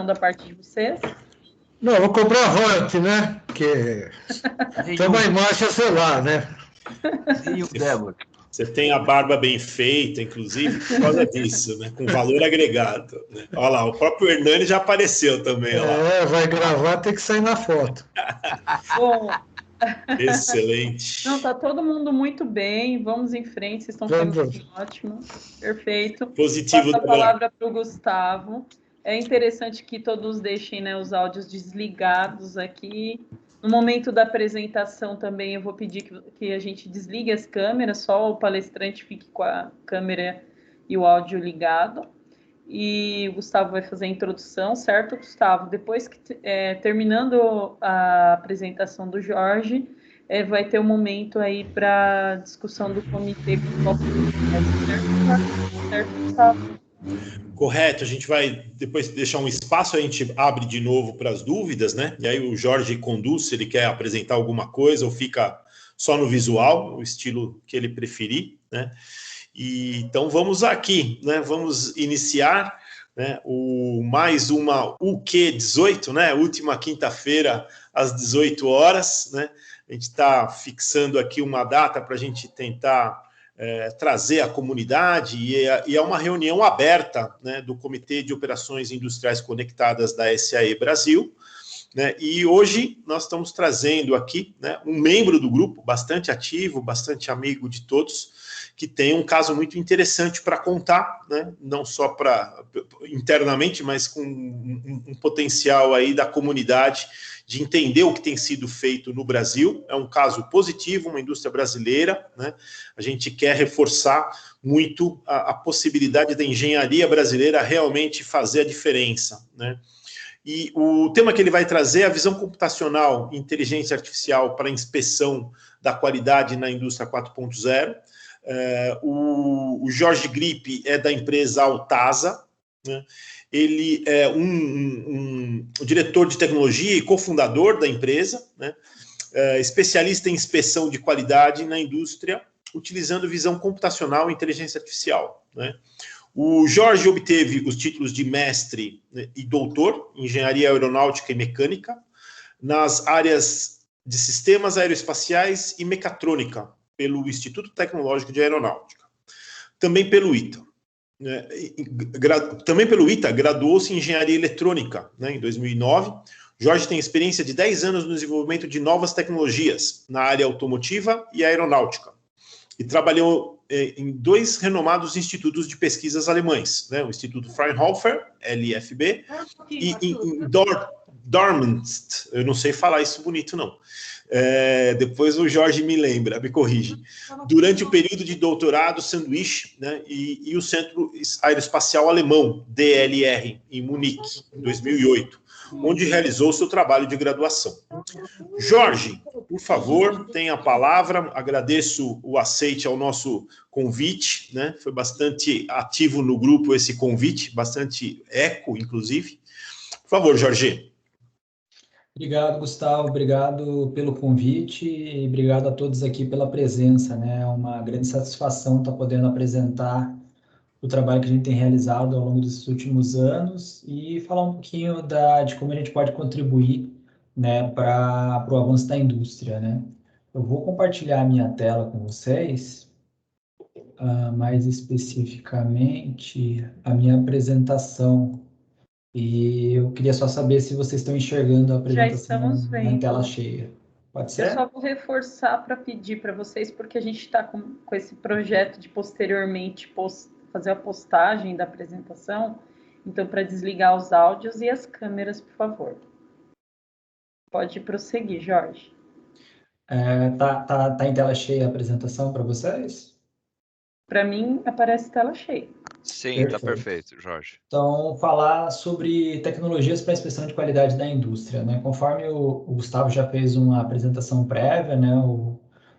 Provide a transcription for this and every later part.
da parte de vocês? Não, vou comprar royalty, né? Porque tem uma imagem, sei lá, né? Você tem a barba bem feita, inclusive, por causa disso, né? Com valor agregado. Né? Olha lá, o próprio Hernani já apareceu também. Olha lá. Vai gravar, tem que sair na foto. Bom, excelente. Não, tá todo mundo muito bem. Vamos em frente, vocês estão fazendo ótimo. Perfeito. Positivo. Passo a palavra para o Gustavo. É interessante que todos deixem, né, os áudios desligados aqui. No momento da apresentação também eu vou pedir que a gente desligue as câmeras, só o palestrante fique com a câmera e o áudio ligado. E o Gustavo vai fazer a introdução, certo, Gustavo? Depois que terminando a apresentação do Jorge, vai ter um momento aí para discussão do comitê com o certo, Gustavo? Correto, a gente vai depois deixar um espaço, a gente abre de novo para as dúvidas, né? E aí o Jorge conduz, se ele quer apresentar alguma coisa ou fica só no visual, o estilo que ele preferir, né? E, então vamos aqui, né? Vamos iniciar, né? Mais uma UQ18, né? Última quinta-feira às 18 horas, né? A gente está fixando aqui uma data para a gente tentar trazer a comunidade e é uma reunião aberta, né, do Comitê de Operações Industriais Conectadas da SAE Brasil, né, e hoje nós estamos trazendo aqui, né, um membro do grupo, bastante ativo, bastante amigo de todos, que tem um caso muito interessante para contar, né, não só internamente, mas com um potencial aí da comunidade de entender o que tem sido feito no Brasil. É um caso positivo, uma indústria brasileira, né? A gente quer reforçar muito a possibilidade da engenharia brasileira realmente fazer a diferença, né? E o tema que ele vai trazer é a visão computacional e inteligência artificial para a inspeção da qualidade na indústria 4.0. O Jorge Grip é da empresa Altasa, né? Ele é um diretor de tecnologia e cofundador da empresa, né? Especialista em inspeção de qualidade na indústria, utilizando visão computacional e inteligência artificial, né? O Jorge obteve os títulos de mestre, né, e doutor em engenharia aeronáutica e mecânica nas áreas de sistemas aeroespaciais e mecatrônica pelo Instituto Tecnológico de Aeronáutica, também pelo ITA. Também pelo ITA, graduou-se em engenharia eletrônica, né, em 2009. Jorge tem experiência de 10 anos no desenvolvimento de novas tecnologias na área automotiva e aeronáutica. E trabalhou em 2 renomados institutos de pesquisas alemães, né, o Instituto Fraunhofer, LFB, e em Darmstadt, eu não sei falar isso bonito, não. Depois o Jorge me lembra, me corrige. Durante o período de doutorado, sanduíche, né, e o Centro Aeroespacial Alemão, DLR, em Munique, em 2008, onde realizou seu trabalho de graduação. Jorge, por favor, tenha a palavra. Agradeço o aceite ao nosso convite, né? Foi bastante ativo no grupo esse convite, bastante eco, inclusive. Por favor, Jorge. Obrigado, Gustavo. Obrigado pelo convite e obrigado a todos aqui pela presença, né? É uma grande satisfação estar podendo apresentar o trabalho que a gente tem realizado ao longo desses últimos anos e falar um pouquinho de como a gente pode contribuir, né, para o avanço da indústria, né? Eu vou compartilhar a minha tela com vocês, mais especificamente a minha apresentação. E eu queria só saber se vocês estão enxergando a apresentação em tela cheia. Pode ser? Eu só vou reforçar para pedir para vocês, porque a gente está com esse projeto de posteriormente fazer a postagem da apresentação. Então, para desligar os áudios e as câmeras, por favor. Pode prosseguir, Jorge. Tá em tela cheia a apresentação para vocês? Para mim, aparece tela cheia. Sim, está perfeito, Jorge. Então, falar sobre tecnologias para inspeção de qualidade da indústria, né? Conforme o Gustavo já fez uma apresentação prévia, né?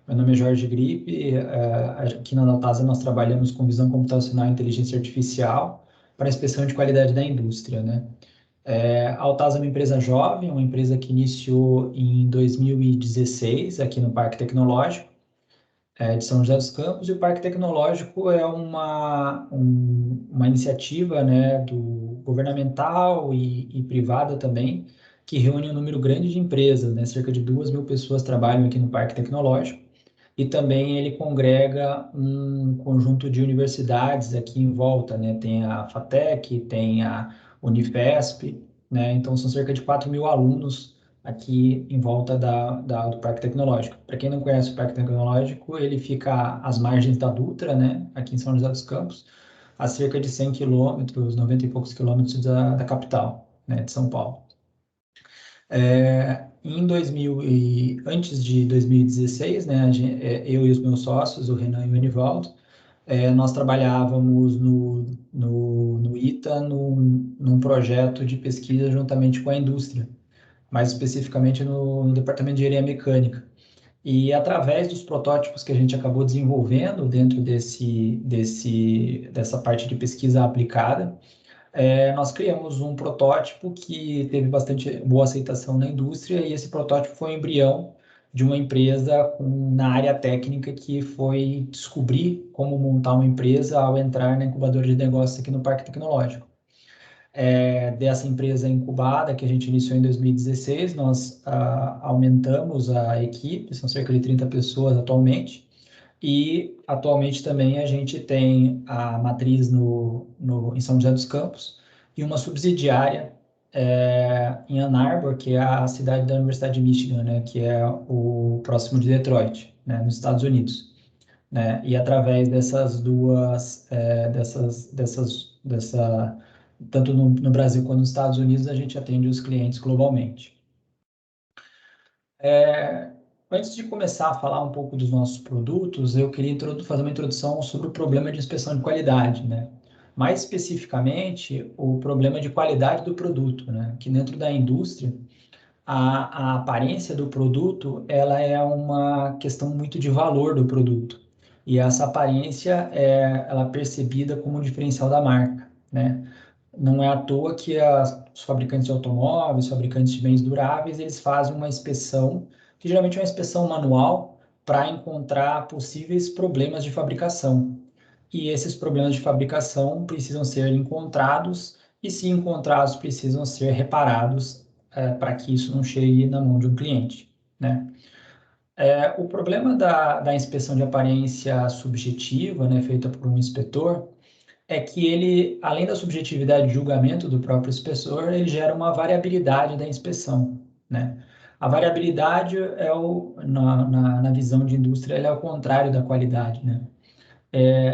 Meu nome é Jorge Grip, aqui na Altasa nós trabalhamos com visão computacional e inteligência artificial para inspeção de qualidade da indústria, né? A Altasa é uma empresa jovem, uma empresa que iniciou em 2016 aqui no Parque Tecnológico. de São José dos Campos, e o Parque Tecnológico é uma iniciativa, né, governamental e privada também, que reúne um número grande de empresas, né, cerca de 2.000 pessoas trabalham aqui no Parque Tecnológico, e também ele congrega um conjunto de universidades aqui em volta, né, tem a FATEC, tem a Unifesp, né, então são cerca de 4.000 alunos aqui em volta do Parque Tecnológico. Para quem não conhece o Parque Tecnológico, ele fica às margens da Dutra, né, aqui em São José dos Campos, a cerca de 100 quilômetros, 90 e poucos quilômetros da capital, né, de São Paulo. Antes de 2016, né, eu e os meus sócios, o Renan e o Enivaldo, nós trabalhávamos no ITA, num projeto de pesquisa juntamente com a indústria, mais especificamente no Departamento de Engenharia Mecânica. E através dos protótipos que a gente acabou desenvolvendo dentro dessa parte de pesquisa aplicada, nós criamos um protótipo que teve bastante boa aceitação na indústria, e esse protótipo foi um embrião de uma empresa na área técnica que foi descobrir como montar uma empresa ao entrar na incubadora de negócios aqui no Parque Tecnológico. Dessa empresa incubada, que a gente iniciou em 2016, nós aumentamos a equipe, são cerca de 30 pessoas atualmente, e atualmente também a gente tem a matriz em São José dos Campos e uma subsidiária em Ann Arbor, que é a cidade da Universidade de Michigan, né, que é o próximo de Detroit, né, nos Estados Unidos. Né, e através dessas duas, tanto no Brasil quanto nos Estados Unidos, a gente atende os clientes globalmente. Antes de começar a falar um pouco dos nossos produtos, eu queria fazer uma introdução sobre o problema de inspeção de qualidade, né? Mais especificamente, o problema de qualidade do produto, né? Que dentro da indústria, a aparência do produto, ela é uma questão muito de valor do produto. E essa aparência, ela é percebida como um diferencial da marca, né? Não é à toa que os fabricantes de automóveis, os fabricantes de bens duráveis, eles fazem uma inspeção, que geralmente é uma inspeção manual, para encontrar possíveis problemas de fabricação. E esses problemas de fabricação precisam ser encontrados, e se encontrados, precisam ser reparados para que isso não chegue na mão de um cliente, né? O problema da inspeção de aparência subjetiva, né, feita por um inspetor, é que ele, além da subjetividade de julgamento do próprio inspetor, ele gera uma variabilidade da inspeção, né? A variabilidade na visão de indústria, é o contrário da qualidade, né?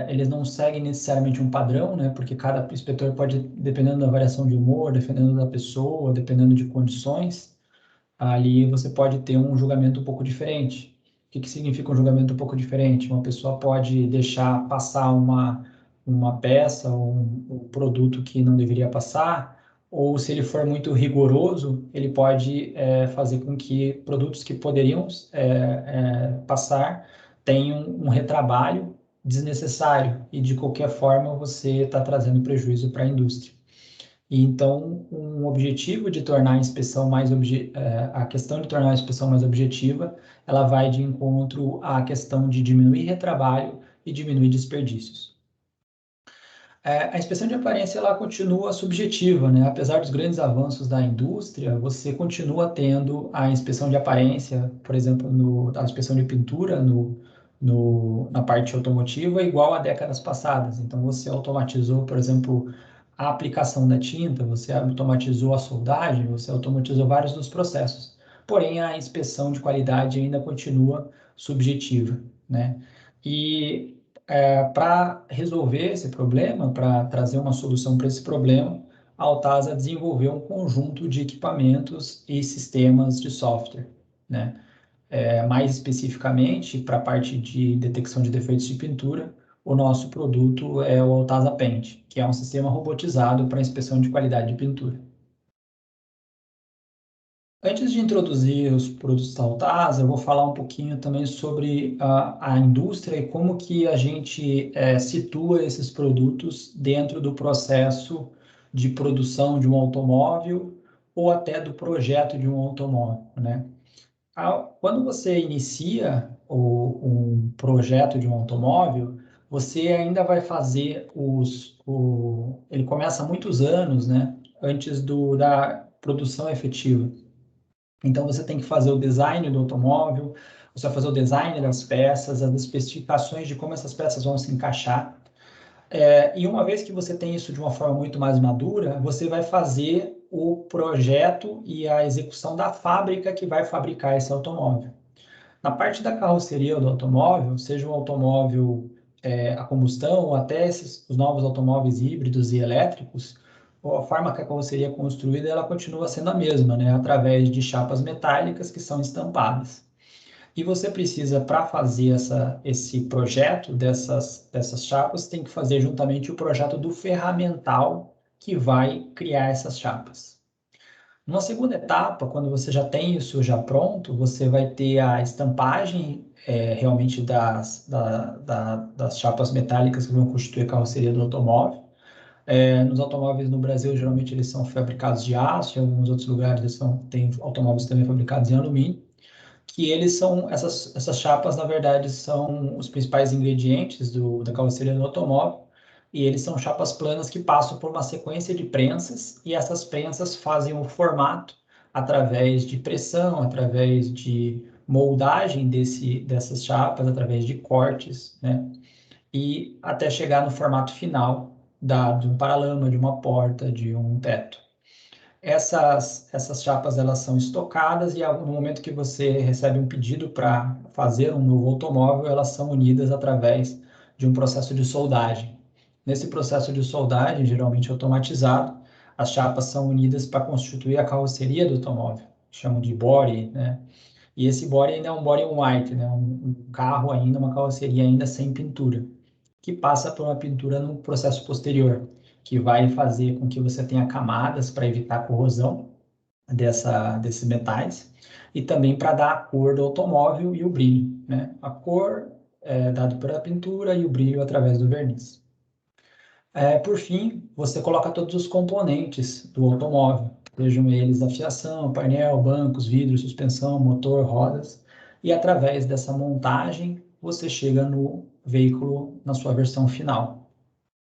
Eles não seguem necessariamente um padrão, né? Porque cada inspetor pode, dependendo da variação de humor, dependendo da pessoa, dependendo de condições, ali você pode ter um julgamento um pouco diferente. O que significa um julgamento um pouco diferente? Uma pessoa pode deixar passar uma peça ou um produto que não deveria passar, ou se ele for muito rigoroso, ele pode fazer com que produtos que poderiam passar tenham um retrabalho desnecessário, e de qualquer forma você está trazendo prejuízo para a indústria. E então, um objetivo de tornar a inspeção a questão de tornar a inspeção mais objetiva, ela vai de encontro à questão de diminuir retrabalho e diminuir desperdícios. A inspeção de aparência, ela continua subjetiva, né? Apesar dos grandes avanços da indústria, você continua tendo a inspeção de aparência, por exemplo, a inspeção de pintura na parte automotiva, igual a décadas passadas. Então, você automatizou, por exemplo, a aplicação da tinta, você automatizou a soldagem, você automatizou vários dos processos. Porém, a inspeção de qualidade ainda continua subjetiva, né? E para resolver esse problema, para trazer uma solução para esse problema, a Altasa desenvolveu um conjunto de equipamentos e sistemas de software, né? Mais especificamente, para a parte de detecção de defeitos de pintura, o nosso produto é o Altasa Paint, que é um sistema robotizado para inspeção de qualidade de pintura. Antes de introduzir os produtos da Altasa, eu vou falar um pouquinho também sobre a indústria e como que a gente situa esses produtos dentro do processo de produção de um automóvel ou até do projeto de um automóvel, né? Quando você inicia um projeto de um automóvel, você ainda vai fazer ele começa muitos anos, né, antes da produção efetiva. Então, você tem que fazer o design do automóvel, você vai fazer o design das peças, as especificações de como essas peças vão se encaixar. E uma vez que você tem isso de uma forma muito mais madura, você vai fazer o projeto e a execução da fábrica que vai fabricar esse automóvel. Na parte da carroceria do automóvel, seja um automóvel a combustão ou até os novos automóveis híbridos e elétricos, a forma que a carroceria é construída, ela continua sendo a mesma, né? Através de chapas metálicas que são estampadas. E você precisa, para fazer esse projeto dessas chapas, tem que fazer juntamente o projeto do ferramental que vai criar essas chapas. Numa segunda etapa, quando você já tem isso já pronto, você vai ter a estampagem realmente das chapas metálicas que vão constituir a carroceria do automóvel. Nos automóveis no Brasil, geralmente eles são fabricados de aço, em alguns outros lugares tem automóveis também fabricados em alumínio, que eles são, essas chapas, na verdade, são os principais ingredientes da carroceria do automóvel, e eles são chapas planas que passam por uma sequência de prensas, e essas prensas fazem o formato através de pressão, através de moldagem dessas chapas, através de cortes, né? E até chegar no formato final de um paralama, de uma porta, de um teto. Essas chapas elas são estocadas e no momento que você recebe um pedido para fazer um novo automóvel, elas são unidas através de um processo de soldagem. Nesse processo de soldagem, geralmente automatizado, as chapas são unidas para constituir a carroceria do automóvel, chamam de body, né? E esse body ainda é um body white, né? Um carro ainda, uma carroceria ainda sem pintura, que passa por uma pintura no processo posterior, que vai fazer com que você tenha camadas para evitar a corrosão desses metais e também para dar a cor do automóvel e o brilho, né? A cor é dada pela pintura e o brilho através do verniz. Por fim, você coloca todos os componentes do automóvel, sejam eles a fiação, painel, bancos, vidros, suspensão, motor, rodas, e através dessa montagem você chega no veículo na sua versão final,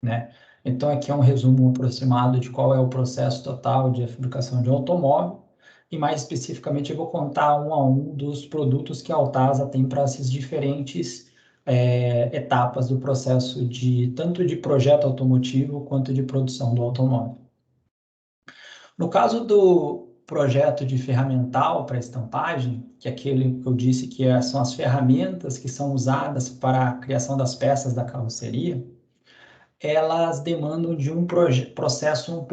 né? Então, aqui é um resumo aproximado de qual é o processo total de fabricação de um automóvel, e mais especificamente eu vou contar um a um dos produtos que a Altasa tem para esses diferentes etapas do processo tanto de projeto automotivo quanto de produção do automóvel. No caso do projeto de ferramental para estampagem, que é aquele que eu disse que são as ferramentas que são usadas para a criação das peças da carroceria, elas demandam de um processo um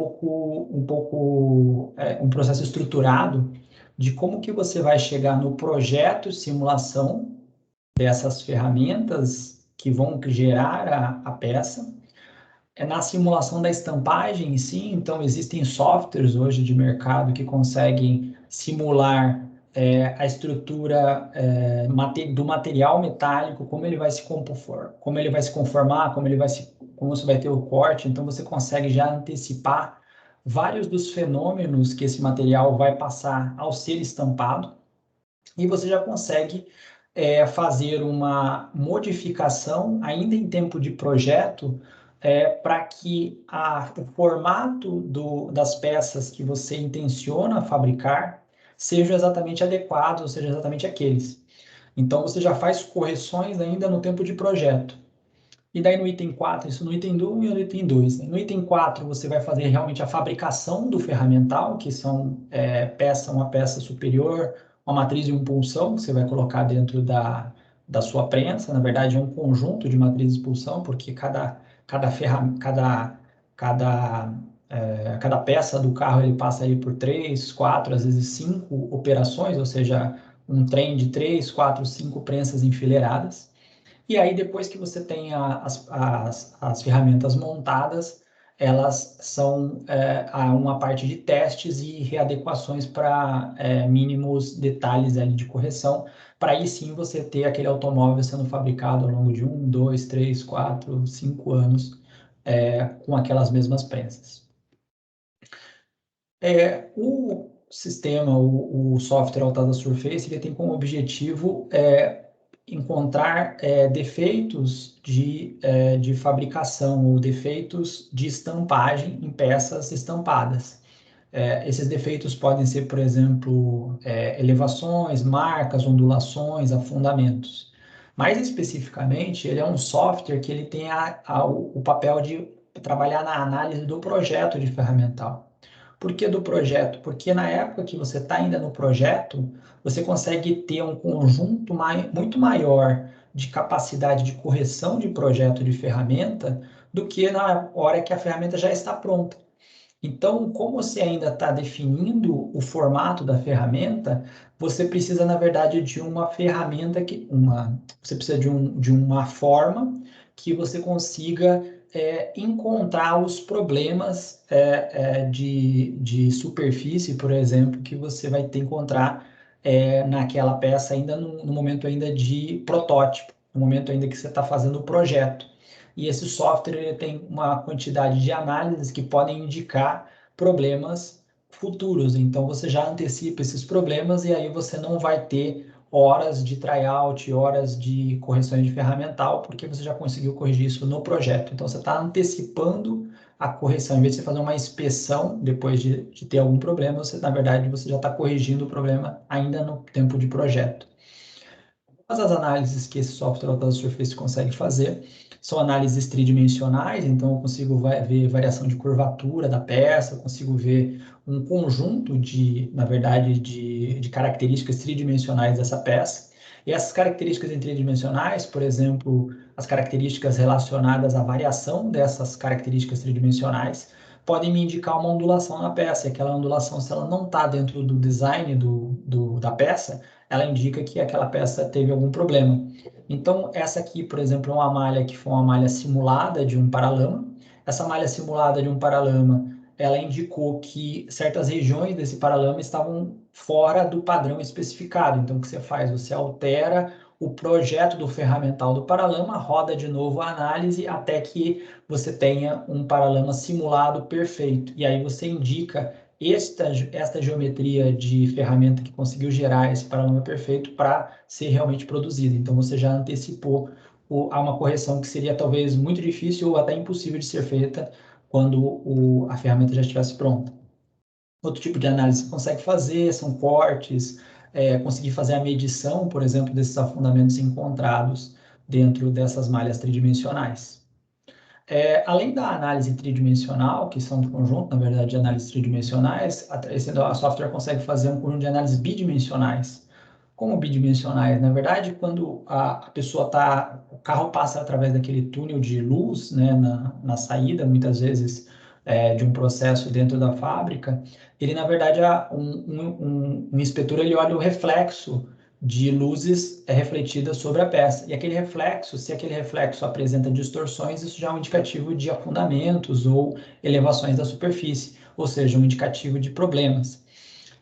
processo estruturado de como que você vai chegar no projeto de simulação dessas ferramentas que vão gerar a peça. Na simulação da estampagem em si, então existem softwares hoje de mercado que conseguem simular a estrutura do material metálico, como ele vai se conformar, como você vai ter o corte. Então você consegue já antecipar vários dos fenômenos que esse material vai passar ao ser estampado, e você já consegue fazer uma modificação ainda em tempo de projeto para que o formato das peças que você intenciona fabricar seja exatamente adequado, ou seja exatamente aqueles. Então, você já faz correções ainda no tempo de projeto. E daí no item 4, isso no item 1 e no item 2. No item 4, você vai fazer realmente a fabricação do ferramental, que são uma peça superior, uma matriz e um pulsão, que você vai colocar dentro da sua prensa. Na verdade, é um conjunto de matriz e pulsão, porque cada peça do carro ele passa aí por 3, 4, às vezes 5 operações, ou seja, um trem de 3, 4, 5 prensas enfileiradas. E aí, depois que você tem as ferramentas montadas, elas são uma parte de testes e readequações para mínimos detalhes ali de correção, para aí sim você ter aquele automóvel sendo fabricado ao longo de 1, 2, 3, 4, 5 anos com aquelas mesmas prensas. O sistema, o software Altasa Surface, ele tem como objetivo encontrar defeitos de fabricação ou defeitos de estampagem em peças estampadas. Esses defeitos podem ser, por exemplo, elevações, marcas, ondulações, afundamentos. Mais especificamente, ele é um software que ele tem o papel de trabalhar na análise do projeto de ferramental. Por que do projeto? Porque na época que você está ainda no projeto, você consegue ter um conjunto muito maior de capacidade de correção de projeto de ferramenta do que na hora que a ferramenta já está pronta. Então, como você ainda está definindo o formato da ferramenta, você precisa, na verdade, de uma ferramenta você precisa de uma forma que você consiga encontrar os problemas de superfície, por exemplo, que você vai ter que encontrar naquela peça ainda no momento ainda de protótipo, no momento ainda que você está fazendo o projeto. E esse software ele tem uma quantidade de análises que podem indicar problemas futuros. Então, você já antecipa esses problemas e aí você não vai ter horas de tryout, horas de correções de ferramental, porque você já conseguiu corrigir isso no projeto. Então, você está antecipando a correção. Em vez de você fazer uma inspeção depois de ter algum problema, na verdade, você já está corrigindo o problema ainda no tempo de projeto. Todas as análises que esse software Autodesk Surface consegue fazer são análises tridimensionais, então eu consigo ver variação de curvatura da peça, eu consigo ver um conjunto na verdade, de características tridimensionais dessa peça. E essas características tridimensionais, por exemplo, as características relacionadas à variação dessas características tridimensionais, podem me indicar uma ondulação na peça. E aquela ondulação, se ela não está dentro do design da peça, ela indica que aquela peça teve algum problema. Então, essa aqui, por exemplo, é uma malha que foi uma malha simulada de um paralama. Essa malha simulada de um paralama, ela indicou que certas regiões desse paralama estavam fora do padrão especificado. Então, o que você faz? Você altera o projeto do ferramental do paralama, roda de novo a análise até que você tenha um paralama simulado perfeito. E aí você indica esta geometria de ferramenta que conseguiu gerar esse paralama perfeito para ser realmente produzida. Então, você já antecipou a uma correção que seria talvez muito difícil ou até impossível de ser feita quando a ferramenta já estivesse pronta. Outro tipo de análise que você consegue fazer são cortes, conseguir fazer a medição, por exemplo, desses afundamentos encontrados dentro dessas malhas tridimensionais. Além da análise tridimensional, que são um conjunto, na verdade, de análises tridimensionais, esse software consegue fazer um conjunto de análises bidimensionais. Como bidimensionais? Na verdade, quando a pessoa o carro passa através daquele túnel de luz, né, na saída, muitas vezes, de um processo dentro da fábrica, ele, na verdade, um inspetor, ele olha o reflexo de luzes refletidas sobre a peça. E aquele reflexo, se aquele reflexo apresenta distorções, isso já é um indicativo de afundamentos ou elevações da superfície, ou seja, um indicativo de problemas.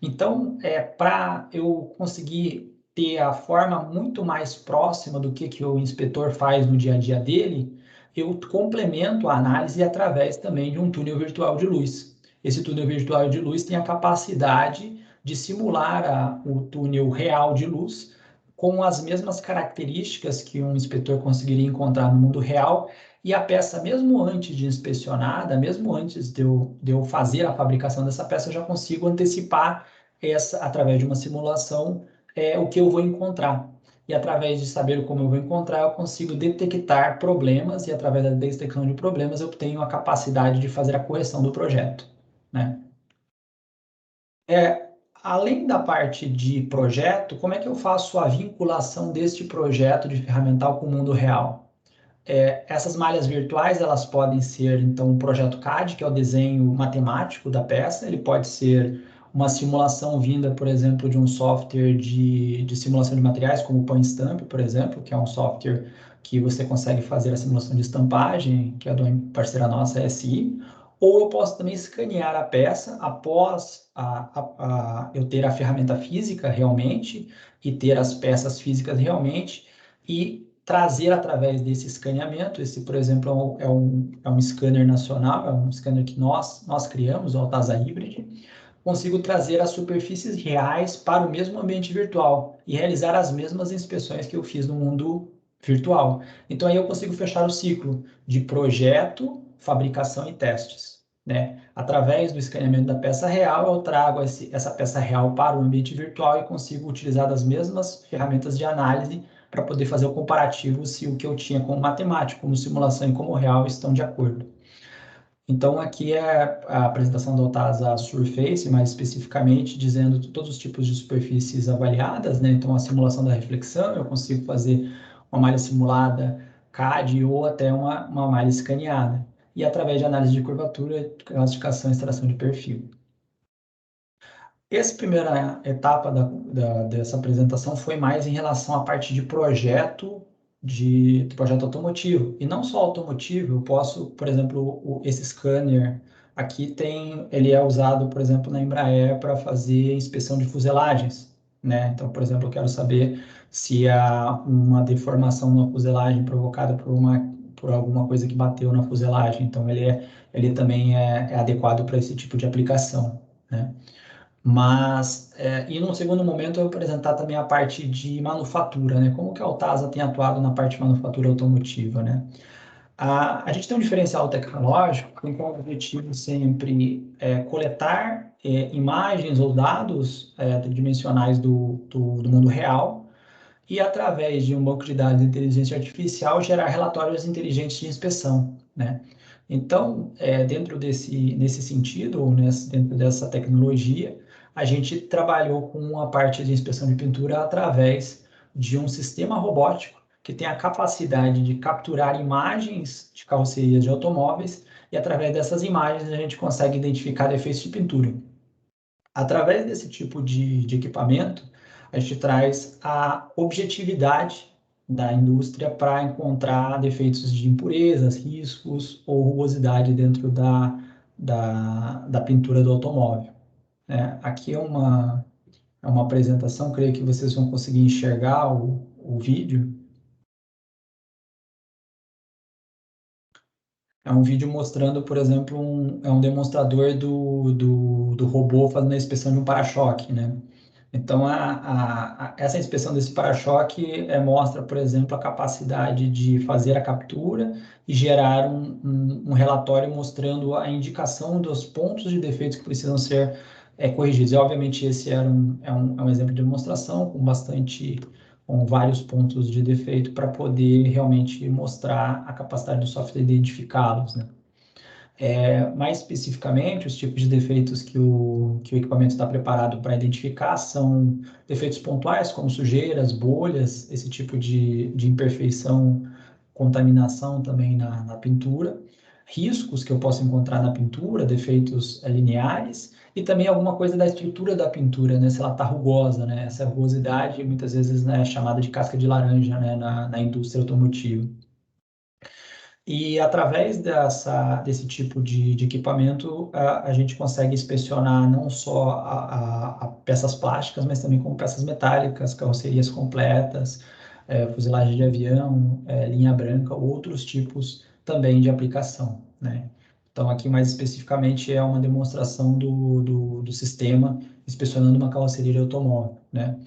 Então, para eu conseguir ter a forma muito mais próxima do que o inspetor faz no dia a dia dele, eu complemento a análise através também de um túnel virtual de luz. Esse túnel virtual de luz tem a capacidade de simular o túnel real de luz com as mesmas características que um inspetor conseguiria encontrar no mundo real, e a peça, mesmo antes de inspecionada, mesmo antes de eu fazer a fabricação dessa peça, eu já consigo antecipar através de uma simulação, o que eu vou encontrar. E através de saber como eu vou encontrar, eu consigo detectar problemas, e através da detecção de problemas, eu tenho a capacidade de fazer a correção do projeto, né? Além da parte de projeto, como é que eu faço a vinculação deste projeto de ferramental com o mundo real? Essas malhas virtuais, elas podem ser, então, um projeto CAD, que é o desenho matemático da peça, ele pode ser uma simulação vinda, por exemplo, de um software de simulação de materiais, como o PanStamp, por exemplo, que é um software que você consegue fazer a simulação de estampagem, que é de uma parceira nossa, a SI, ou eu posso também escanear a peça após eu ter a ferramenta física realmente e ter as peças físicas realmente e trazer através desse escaneamento. Esse, por exemplo, é um scanner nacional, é um scanner que nós criamos, o Altasa Hybrid, consigo trazer as superfícies reais para o mesmo ambiente virtual e realizar as mesmas inspeções que eu fiz no mundo virtual. Então, aí eu consigo fechar o ciclo de projeto, fabricação e testes, né? Através do escaneamento da peça real, eu trago essa peça real para o ambiente virtual e consigo utilizar as mesmas ferramentas de análise para poder fazer o comparativo se o que eu tinha como matemático, como simulação e como real estão de acordo. Então, aqui é a apresentação da Otasa Surface, mais especificamente dizendo todos os tipos de superfícies avaliadas, né? Então, a simulação da reflexão, eu consigo fazer uma malha simulada CAD ou até uma malha escaneada. E através de análise de curvatura, classificação e extração de perfil. Essa primeira etapa dessa apresentação foi mais em relação à parte de projeto, de projeto automotivo. E não só automotivo, eu posso, por exemplo, esse scanner aqui ele é usado, por exemplo, na Embraer para fazer inspeção de fuselagens, né? Então, por exemplo, eu quero saber se há uma deformação na fuselagem provocada por alguma coisa que bateu na fuselagem. Então, ele também é adequado para esse tipo de aplicação, né? Mas, e num segundo momento, eu vou apresentar também a parte de manufatura, né? Como que a Otasa tem atuado na parte de manufatura automotiva, né? A gente tem um diferencial tecnológico que tem como objetivo sempre coletar imagens ou dados tridimensionais do mundo real e, através de um banco de dados de inteligência artificial, gerar relatórios inteligentes de inspeção, né? Então, nesse sentido, ou dentro dessa tecnologia, a gente trabalhou com a parte de inspeção de pintura através de um sistema robótico que tem a capacidade de capturar imagens de carrocerias de automóveis e, através dessas imagens, a gente consegue identificar defeitos de pintura. Através desse tipo de equipamento, a gente traz a objetividade da indústria para encontrar defeitos de impurezas, riscos ou rugosidade dentro da pintura do automóvel. Aqui é uma apresentação, creio que vocês vão conseguir enxergar o vídeo. É um vídeo mostrando, por exemplo, um demonstrador do robô fazendo a inspeção de um para-choque, né? Então, essa inspeção desse para-choque mostra, por exemplo, a capacidade de fazer a captura e gerar um relatório mostrando a indicação dos pontos de defeitos que precisam ser corrigidos. E, obviamente, esse é um exemplo de demonstração com vários pontos de defeito para poder realmente mostrar a capacidade do software de identificá-los, né? Mais especificamente, os tipos de defeitos que o equipamento está preparado para identificar são defeitos pontuais, como sujeiras, bolhas, esse tipo de imperfeição, contaminação também na pintura, riscos que eu posso encontrar na pintura, defeitos lineares, e também alguma coisa da estrutura da pintura, né, se ela está rugosa, né, essa rugosidade muitas vezes é chamada de casca de laranja, né, na indústria automotiva. E através desse tipo de equipamento, a gente consegue inspecionar não só a peças plásticas, mas também como peças metálicas, carrocerias completas, fuselagem de avião, linha branca, outros tipos também de aplicação, né? Então, aqui mais especificamente é uma demonstração do sistema inspecionando uma carroceria de automóvel, né?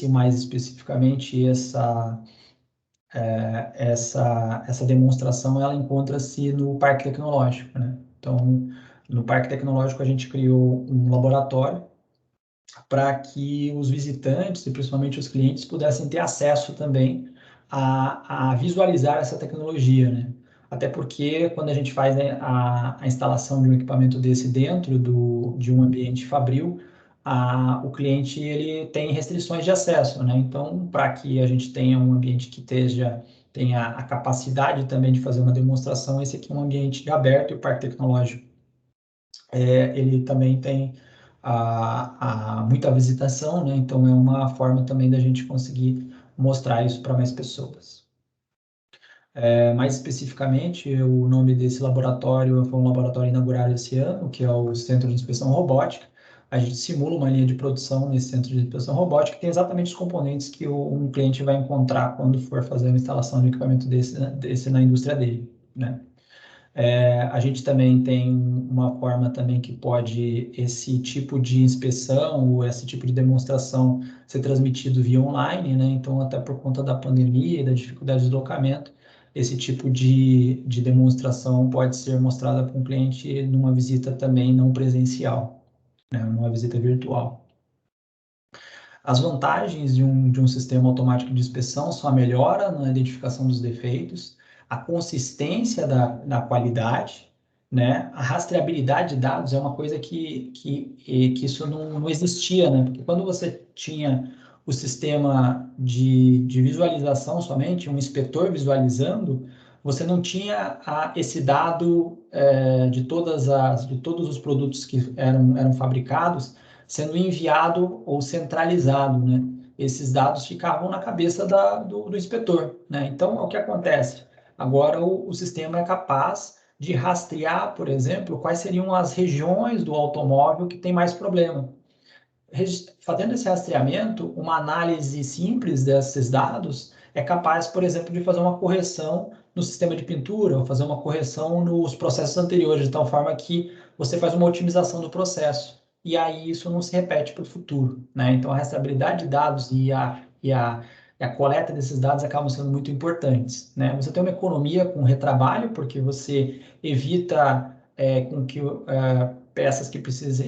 Mais especificamente, essa demonstração ela encontra-se no Parque Tecnológico, né? Então, no Parque Tecnológico a gente criou um laboratório para que os visitantes e principalmente os clientes pudessem ter acesso também a visualizar essa tecnologia, né? Até porque quando a gente faz, né, a instalação de um equipamento desse dentro de um ambiente fabril, o cliente ele tem restrições de acesso, né? Então, para que a gente tenha um ambiente que tenha a capacidade também de fazer uma demonstração, esse aqui é um ambiente aberto e o Parque Tecnológico ele também tem muita visitação, né? Então, é uma forma também da gente conseguir mostrar isso para mais pessoas. Mais especificamente, o nome desse laboratório foi um laboratório inaugurado esse ano, que é o Centro de Inspeção Robótica. A gente simula uma linha de produção nesse Centro de Inspeção Robótica, que tem exatamente os componentes que um cliente vai encontrar quando for fazer uma instalação de equipamento desse na indústria dele, né? A gente também tem uma forma também que pode esse tipo de inspeção ou esse tipo de demonstração ser transmitido via online, né? Então, até por conta da pandemia e da dificuldade de deslocamento, esse tipo de demonstração pode ser mostrada para um cliente numa visita também não presencial, né? Numa visita virtual. As vantagens de um sistema automático de inspeção são a melhora na identificação dos defeitos, a consistência da qualidade, né? A rastreabilidade de dados é uma coisa que isso não existia, né? Porque quando você tinha o sistema de visualização somente, um inspetor visualizando, você não tinha esse dado de todos os produtos que eram fabricados sendo enviado ou centralizado, né? Esses dados ficavam na cabeça do inspetor, né? Então, o que acontece? Agora, o sistema é capaz de rastrear, por exemplo, quais seriam as regiões do automóvel que tem mais problema. Fazendo esse rastreamento, uma análise simples desses dados é capaz, por exemplo, de fazer uma correção no sistema de pintura ou fazer uma correção nos processos anteriores, de tal forma que você faz uma otimização do processo. E aí isso não se repete para o futuro, né? Então, a rastreabilidade de dados e a coleta desses dados acabam sendo muito importantes, né? Você tem uma economia com retrabalho, porque você evita com que peças que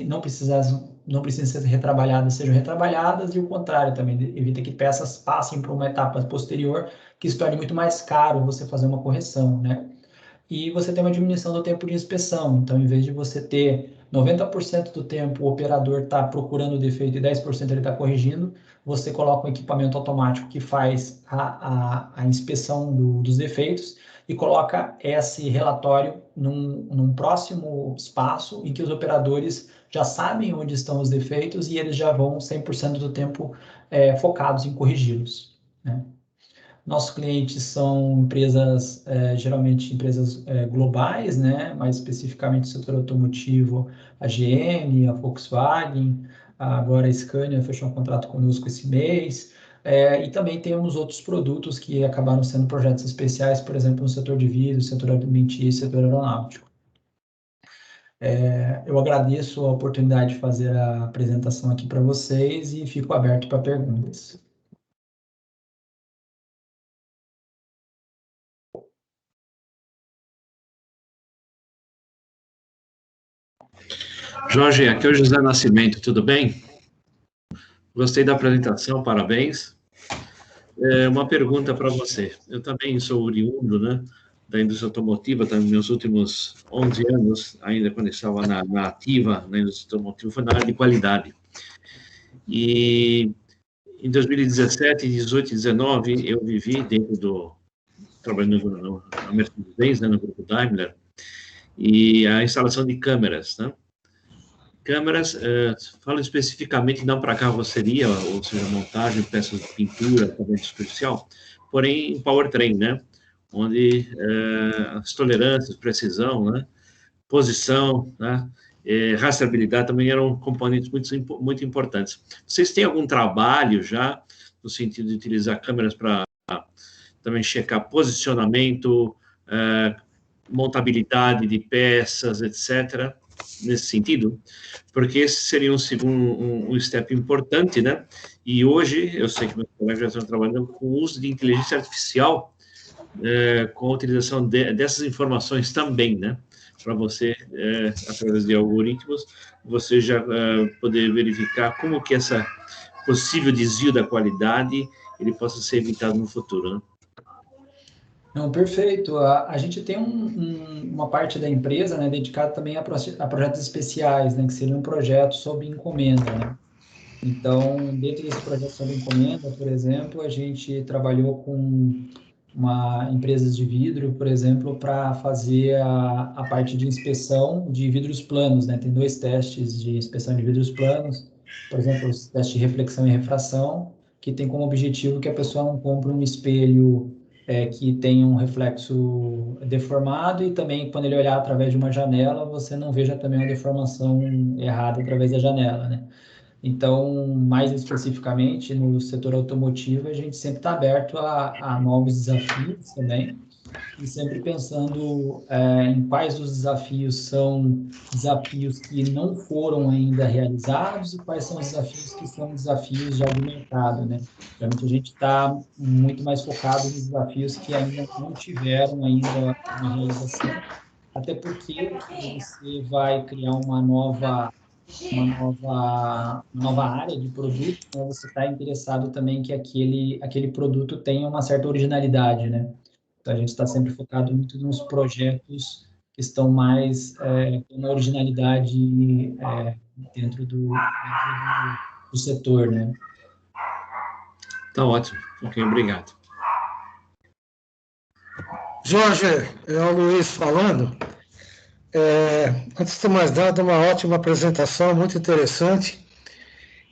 não precisem ser retrabalhadas sejam retrabalhadas, e o contrário também, evita que peças passem para uma etapa posterior, que se torne muito mais caro você fazer uma correção, né? E você tem uma diminuição do tempo de inspeção. Então, em vez de você ter 90% do tempo o operador está procurando o defeito e 10% ele está corrigindo, você coloca um equipamento automático que faz a inspeção dos defeitos e coloca esse relatório num próximo espaço em que os operadores já sabem onde estão os defeitos e eles já vão 100% do tempo focados em corrigi-los, né? Nossos clientes são empresas, geralmente empresas globais, né? Mais especificamente o setor automotivo, a GM, a Volkswagen, agora a Scania fechou um contrato conosco esse mês, e também temos outros produtos que acabaram sendo projetos especiais, por exemplo, no setor de vidro, setor alimentício, setor aeronáutico. Eu agradeço a oportunidade de fazer a apresentação aqui para vocês e fico aberto para perguntas. Jorge, aqui é o José Nascimento, tudo bem? Gostei da apresentação, parabéns. Uma pergunta para você. Eu também sou oriundo, né, da indústria automotiva, tá, nos meus últimos 11 anos, ainda quando eu estava na ativa, na indústria automotiva, foi na área de qualidade. E em 2017, 18 e 19, eu vivi trabalhando na Mercedes-Benz, né, no grupo Daimler, e a instalação de câmeras, né? Câmeras, falo especificamente não para carroceria, ou seja, montagem, peças de pintura, acabamento superficial, porém em powertrain, né? Onde as tolerâncias, precisão, né? Posição, né? Rastreabilidade também eram componentes muito importantes. Vocês têm algum trabalho já no sentido de utilizar câmeras para também checar posicionamento, montabilidade de peças, etc., nesse sentido? Porque esse seria um step importante, né? E hoje, eu sei que meus colegas já estão trabalhando com o uso de inteligência artificial, com a utilização dessas informações também, né? Para você, através de algoritmos, você já poder verificar como que essa possível desvio da qualidade ele possa ser evitado no futuro, né? Não, perfeito. A gente tem uma parte da empresa, né, dedicada também a projetos especiais, né, que seria um projeto sob encomenda, né? Então, dentro desse projeto sob encomenda, por exemplo, a gente trabalhou com empresas de vidro, por exemplo, para fazer a parte de inspeção de vidros planos, né? Tem 2 testes de inspeção de vidros planos, por exemplo, os testes de reflexão e refração, que tem como objetivo que a pessoa não compre um espelho que tem um reflexo deformado, e também quando ele olhar através de uma janela, você não veja também uma deformação errada através da janela, né? Então, mais especificamente no setor automotivo, a gente sempre está aberto a novos desafios também, e sempre pensando em quais os desafios são desafios que não foram ainda realizados e quais são os desafios que são desafios já de mercado, né? Realmente a gente está muito mais focado nos desafios que ainda não tiveram ainda uma realização, até porque quando você vai criar uma nova área de produto, né, você está interessado também que aquele produto tenha uma certa originalidade, né? Então, a gente está sempre focado muito nos projetos que estão mais com uma originalidade dentro do setor, né? Tá ótimo. Ok, obrigado. Jorge, é o Luiz falando. Antes de mais nada, uma ótima apresentação, muito interessante.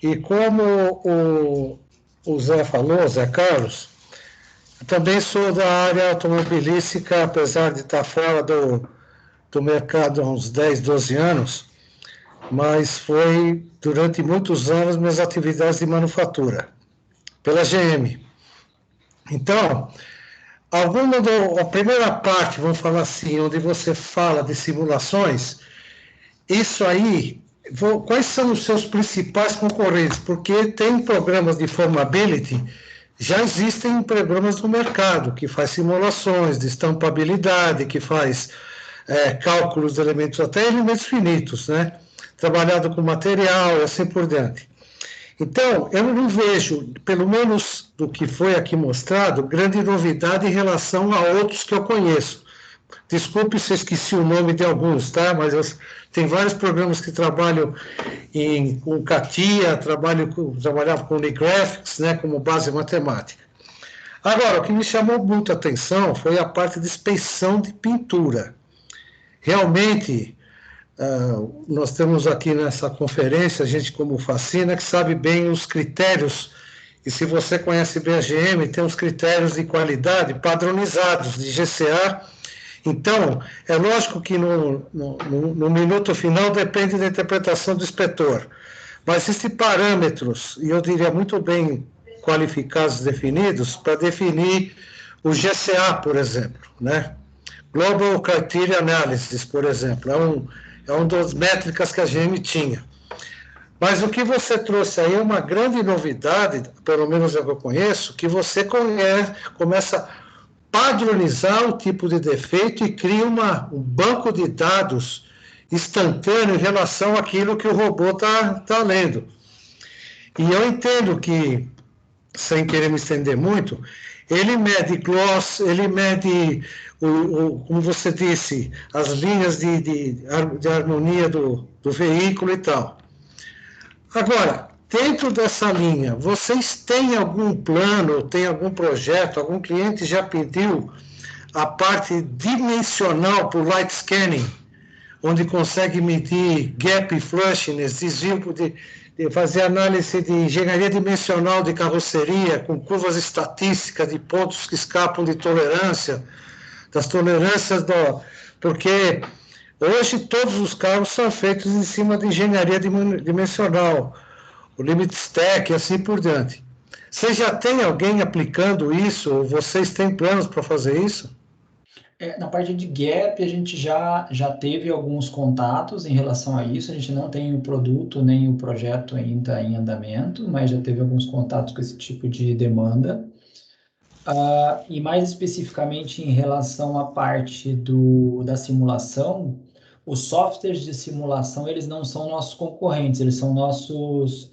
E como o Zé falou, o Zé Carlos, eu também sou da área automobilística, apesar de estar fora do mercado há uns 10, 12 anos, mas foi durante muitos anos minhas atividades de manufatura, pela GM. Então, a primeira parte, vamos falar assim, onde você fala de simulações, isso aí, quais são os seus principais concorrentes? Porque tem programas de formability, já existem programas no mercado que faz simulações de estampabilidade, que faz cálculos de elementos, até elementos finitos, né? Trabalhado com material e assim por diante. Então, eu não vejo, pelo menos do que foi aqui mostrado, grande novidade em relação a outros que eu conheço. Desculpe se eu esqueci o nome de alguns, tá? Mas tem vários programas que trabalham com CATIA, trabalhava com Unigraphics, né, como base matemática. Agora, o que me chamou muita atenção foi a parte de inspeção de pintura. Realmente, nós temos aqui nessa conferência, gente como Facina, que sabe bem os critérios, e se você conhece bem a GM, tem os critérios de qualidade padronizados de GCA. Então, é lógico que no minuto final depende da interpretação do inspetor, mas existem parâmetros, e eu diria muito bem qualificados, definidos, para definir o GCA, por exemplo, né? Global Criteria Analysis, por exemplo, é uma das métricas que a GM tinha. Mas o que você trouxe aí é uma grande novidade, pelo menos é o que eu conheço, que você começa a padronizar o tipo de defeito e cria um banco de dados instantâneo em relação àquilo que o robô está lendo. E eu entendo que, sem querer me estender muito, ele mede gloss, ele mede, como você disse, as linhas de harmonia do veículo e tal. Agora, dentro dessa linha, vocês têm algum plano, tem algum projeto, algum cliente já pediu a parte dimensional por light scanning, onde consegue medir gap e flushiness, desvio de fazer análise de engenharia dimensional de carroceria, com curvas estatísticas de pontos que escapam de tolerância, das tolerâncias porque hoje todos os carros são feitos em cima de engenharia dimensional, o limit stack e assim por diante. Você já tem alguém aplicando isso, ou vocês têm planos para fazer isso? Na parte de gap, a gente já teve alguns contatos em relação a isso. A gente não tem o produto nem o projeto ainda em andamento, mas já teve alguns contatos com esse tipo de demanda. E mais especificamente em relação à parte da simulação, os softwares de simulação, eles não são nossos concorrentes, eles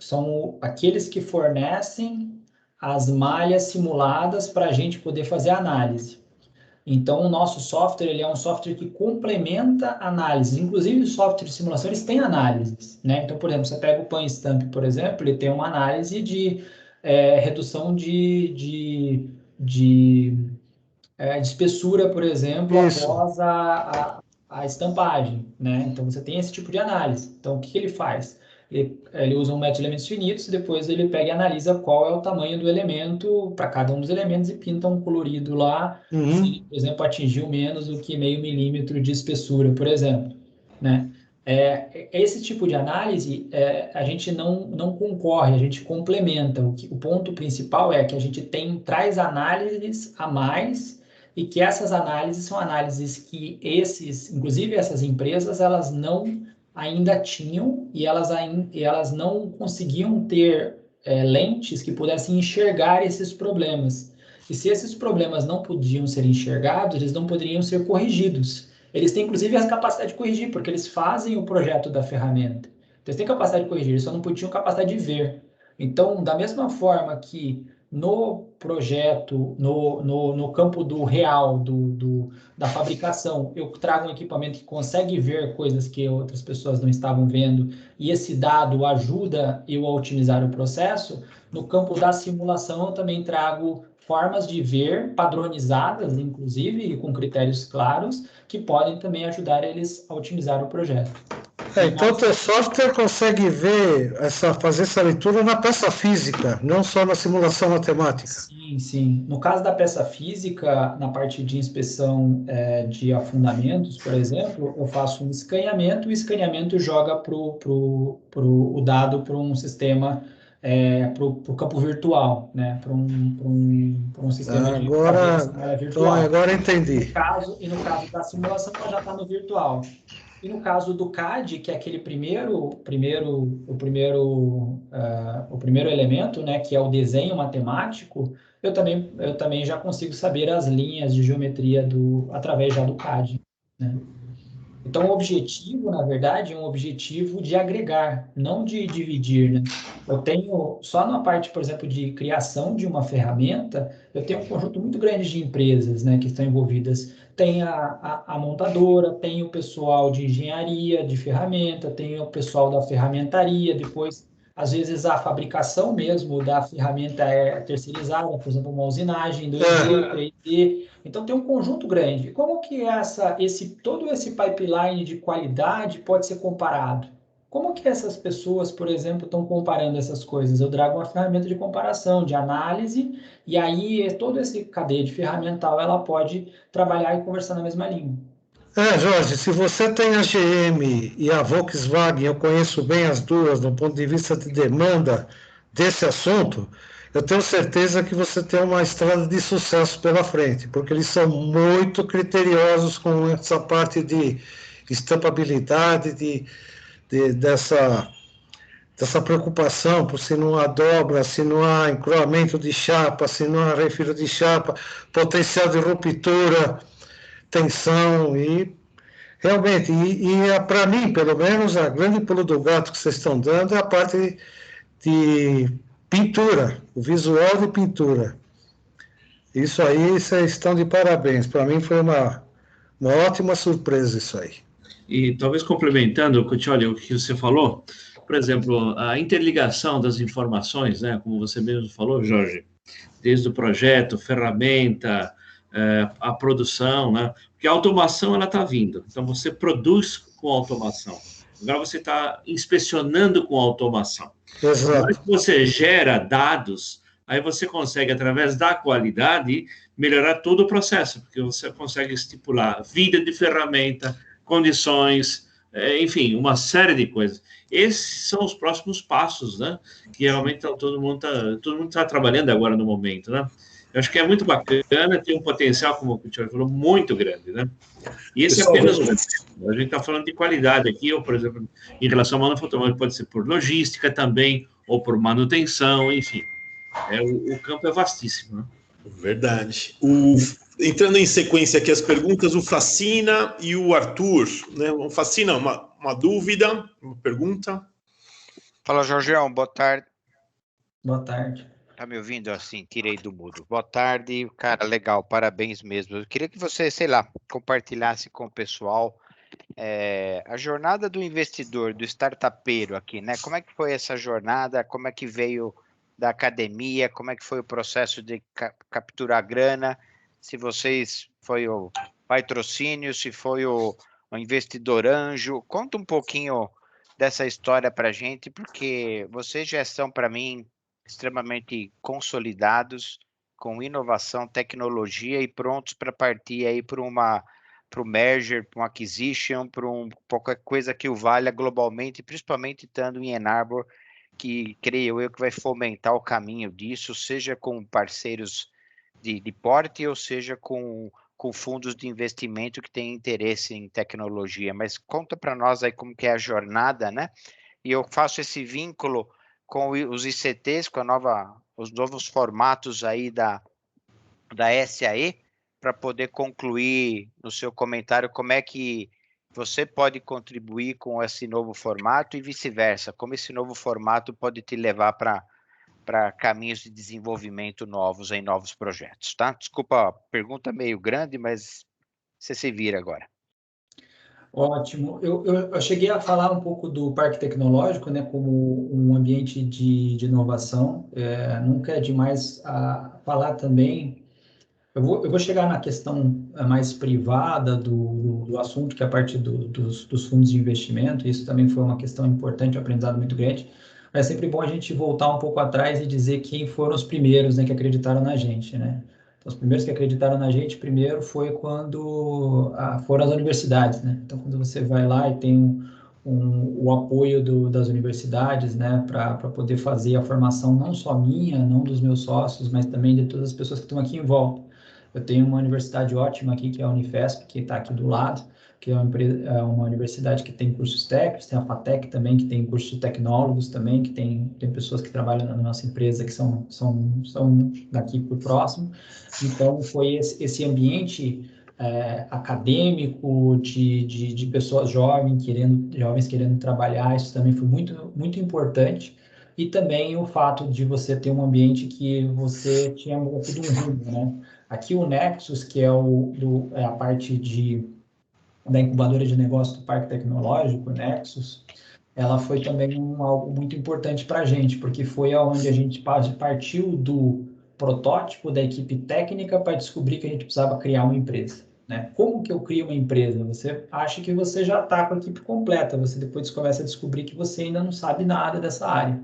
são aqueles que fornecem as malhas simuladas para a gente poder fazer a análise. Então, o nosso software, ele é um software que complementa análises. Inclusive, os softwares de simulação, eles têm análises, né? Então, por exemplo, você pega o PanStamp, por exemplo, ele tem uma análise de redução de espessura, por exemplo, Isso. após a estampagem, né? Então, você tem esse tipo de análise. Então, o que ele faz? Ele usa um método de elementos finitos e depois ele pega e analisa qual é o tamanho do elemento para cada um dos elementos e pinta um colorido lá, se ele, por exemplo, atingiu menos do que 0,5 milímetro de espessura, por exemplo, né? Esse tipo de análise, a gente não concorre, a gente complementa. O ponto principal é que a gente traz análises a mais e que essas análises são análises que inclusive essas empresas, elas não ainda tinham e elas não conseguiam ter lentes que pudessem enxergar esses problemas. E se esses problemas não podiam ser enxergados, eles não poderiam ser corrigidos. Eles têm, inclusive, a capacidade de corrigir, porque eles fazem o projeto da ferramenta. Então, eles têm capacidade de corrigir, eles só não tinham capacidade de ver. Então, da mesma forma que no projeto, no campo do real, da fabricação, eu trago um equipamento que consegue ver coisas que outras pessoas não estavam vendo, e esse dado ajuda eu a otimizar o processo. No campo da simulação, eu também trago formas de ver, padronizadas, inclusive, e com critérios claros, que podem também ajudar eles a otimizar o projeto. Então, o teu software consegue fazer essa leitura na peça física, não só na simulação matemática. Sim, sim. No caso da peça física, na parte de inspeção de afundamentos, por exemplo, eu faço um escaneamento, e o escaneamento joga o dado para um sistema, para o campo virtual, né? Para um sistema de cabeça virtual. Agora entendi. No caso da simulação, ela já está no virtual. E no caso do CAD, que é aquele o primeiro elemento, né, que é o desenho matemático, eu também já consigo saber as linhas de geometria através já do CAD, né? Então, o objetivo, na verdade, é um objetivo de agregar, não de dividir, né? Eu tenho, só na parte, por exemplo, de criação de uma ferramenta, eu tenho um conjunto muito grande de empresas, né, que estão envolvidas. Tem a montadora, tem o pessoal de engenharia, de ferramenta, tem o pessoal da ferramentaria, depois, às vezes, a fabricação mesmo da ferramenta é terceirizada, por exemplo, uma usinagem 2D, 3D. Então, tem um conjunto grande. Como que todo esse pipeline de qualidade pode ser comparado? Como que essas pessoas, por exemplo, estão comparando essas coisas? Eu trago uma ferramenta de comparação, de análise, e aí toda essa cadeia de ferramental, ela pode trabalhar e conversar na mesma língua. Jorge, se você tem a GM e a Volkswagen, eu conheço bem as duas do ponto de vista de demanda desse assunto, eu tenho certeza que você tem uma estrada de sucesso pela frente, porque eles são muito criteriosos com essa parte de estampabilidade, dessa preocupação por se não há dobra, se não há encroamento de chapa, se não há refiro de chapa, potencial de ruptura, tensão e realmente, para mim, pelo menos, a grande pulo do gato que vocês estão dando é a parte de pintura, o visual de pintura. Isso aí, vocês estão de parabéns. Para mim foi uma ótima surpresa isso aí. E talvez complementando, Cuccioli, o que você falou, por exemplo, a interligação das informações, né, como você mesmo falou, Jorge, desde o projeto, ferramenta, a produção, né? Porque a automação ela está vindo. Então você produz com automação. Agora você está inspecionando com automação. Exato. Agora que você gera dados, aí você consegue, através da qualidade, melhorar todo o processo, porque você consegue estipular vida de ferramenta, condições, enfim, uma série de coisas. Esses são os próximos passos, né? Que realmente todo mundo tá trabalhando agora no momento, né? Eu acho que é muito bacana, tem um potencial, como o Tiago falou, muito grande, né? E esse é apenas um. A gente está falando de qualidade aqui, ou, por exemplo, em relação ao manufatura, pode ser por logística também, ou por manutenção, enfim. O campo é vastíssimo, né? Verdade. Entrando em sequência aqui as perguntas, o Facina e o Arthur, né? O Facina, uma dúvida, uma pergunta. Fala, Jorgeão, boa tarde. Boa tarde. Tá me ouvindo? Assim, tirei do mudo. Boa tarde, cara, legal, parabéns mesmo. Eu queria que você, sei lá, compartilhasse com o pessoal a jornada do investidor, do startupeiro aqui, né? Como é que foi essa jornada? Como é que veio da academia? Como é que foi o processo de capturar grana? Se foi o patrocínio, se foi o investidor anjo. Conta um pouquinho dessa história para a gente, porque vocês já são, para mim, extremamente consolidados, com inovação, tecnologia e prontos para partir aí para o merger, para um acquisition, para qualquer coisa que o valha globalmente, principalmente estando em Ann Arbor, que creio eu que vai fomentar o caminho disso, seja com parceiros de porte ou seja com com fundos de investimento que têm interesse em tecnologia. Mas conta para nós aí como que é a jornada, né? E eu faço esse vínculo com os ICTs, com os novos formatos aí da SAE, para poder concluir no seu comentário como é que você pode contribuir com esse novo formato e vice-versa, como esse novo formato pode te levar para caminhos de desenvolvimento novos em novos projetos, tá? Desculpa a pergunta meio grande, mas você se vira agora. Ótimo. Eu cheguei a falar um pouco do Parque Tecnológico, né, como um ambiente de inovação. Nunca é demais falar também. Eu vou chegar na questão mais privada do assunto, que é a parte dos fundos de investimento. Isso também foi uma questão importante, um aprendizado muito grande. Mas é sempre bom a gente voltar um pouco atrás e dizer quem foram os primeiros, né, que acreditaram na gente, né? Então, os primeiros que acreditaram na gente primeiro foi quando foram as universidades, né? Então, quando você vai lá e tem o apoio das universidades, né, para poder fazer a formação não só minha, não dos meus sócios, mas também de todas as pessoas que estão aqui em volta. Eu tenho uma universidade ótima aqui, que é a Unifesp, que está aqui do lado, que é uma universidade que tem cursos técnicos, tem a FATEC também, que tem cursos de tecnólogos também, que tem pessoas que trabalham na nossa empresa que são daqui por próximo. Então, foi esse ambiente acadêmico de pessoas jovens querendo trabalhar, isso também foi muito, muito importante. E também o fato de você ter um ambiente que você tinha tudo um rumo, né? Aqui o Nexus, que é a parte da incubadora de negócio do Parque Tecnológico, Nexus, ela foi também algo muito importante para a gente, porque foi aonde a gente partiu do protótipo da equipe técnica para descobrir que a gente precisava criar uma empresa. Né? Como que eu crio uma empresa? Você acha que você já está com a equipe completa, você depois começa a descobrir que você ainda não sabe nada dessa área.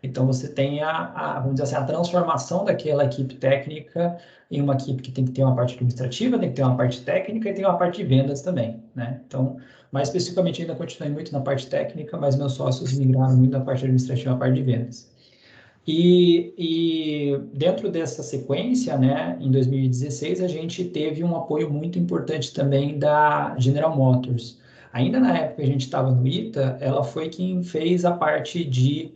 Então, você tem vamos dizer assim, a transformação daquela equipe técnica em uma equipe que tem que ter uma parte administrativa, tem que ter uma parte técnica e tem uma parte de vendas também, né? Então, mais especificamente, ainda continuei muito na parte técnica, mas meus sócios migraram muito da parte administrativa à parte de vendas. E dentro dessa sequência, né, em 2016, a gente teve um apoio muito importante também da General Motors. Ainda na época que a gente estava no ITA, ela foi quem fez a parte de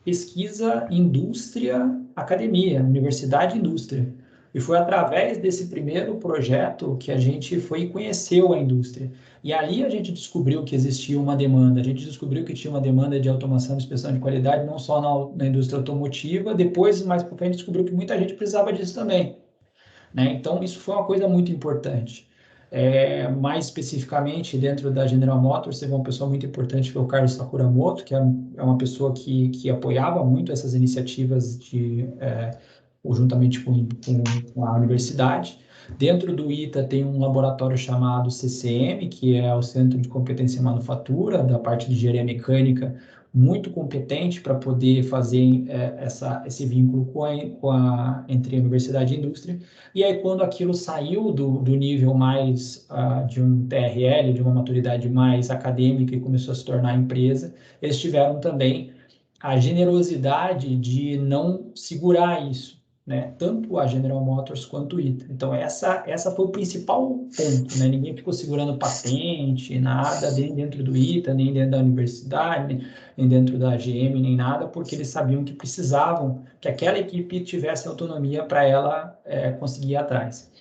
pesquisa, indústria, academia, universidade e indústria. E foi através desse primeiro projeto que a gente foi e conheceu a indústria. E ali a gente descobriu que existia uma demanda, a gente descobriu que tinha uma demanda de automação e inspeção de qualidade, não só na indústria automotiva, depois, mais para frente, descobriu que muita gente precisava disso também. Né? Então, isso foi uma coisa muito importante. Mais especificamente, dentro da General Motors, teve uma pessoa muito importante, que foi o Carlos Sakuramoto, que é uma pessoa que apoiava muito essas iniciativas juntamente com a universidade. Dentro do ITA tem um laboratório chamado CCM, que é o Centro de Competência em Manufatura, da parte de engenharia mecânica, muito competente para poder fazer esse vínculo entre a universidade e a indústria. E aí, quando aquilo saiu do nível mais de um TRL, de uma maturidade mais acadêmica e começou a se tornar empresa, eles tiveram também a generosidade de não segurar isso, né? Tanto a General Motors quanto o ITA. Então, essa foi o principal ponto, né? Ninguém ficou segurando patente, nada, nem dentro do ITA, nem dentro da universidade, nem dentro da GM, nem nada, porque eles sabiam que precisavam que aquela equipe tivesse autonomia para ela conseguir ir atrás.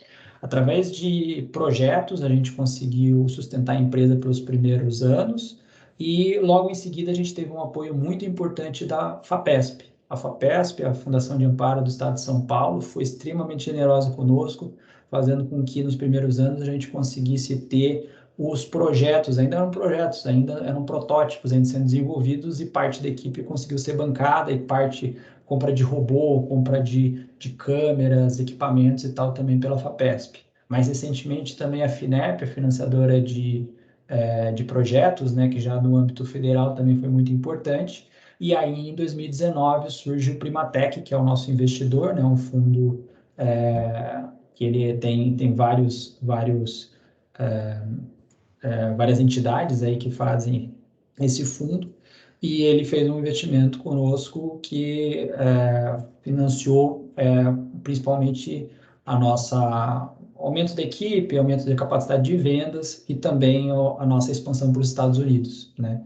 Através de projetos, a gente conseguiu sustentar a empresa pelos primeiros anos e logo em seguida a gente teve um apoio muito importante da FAPESP. A FAPESP, a Fundação de Amparo do Estado de São Paulo, foi extremamente generosa conosco, fazendo com que nos primeiros anos a gente conseguisse ter os projetos, ainda eram protótipos ainda sendo desenvolvidos e parte da equipe conseguiu ser bancada e parte compra de robô, compra de câmeras, equipamentos e tal também pela FAPESP. Mais recentemente também a FINEP, a financiadora de projetos, né, que já no âmbito federal também foi muito importante. E aí, em 2019, surge o Primatec, que é o nosso investidor, né, um fundo que ele tem várias entidades aí que fazem esse fundo, e ele fez um investimento conosco que financiou principalmente a nossa aumento da equipe, aumento da capacidade de vendas e também a nossa expansão para os Estados Unidos, né?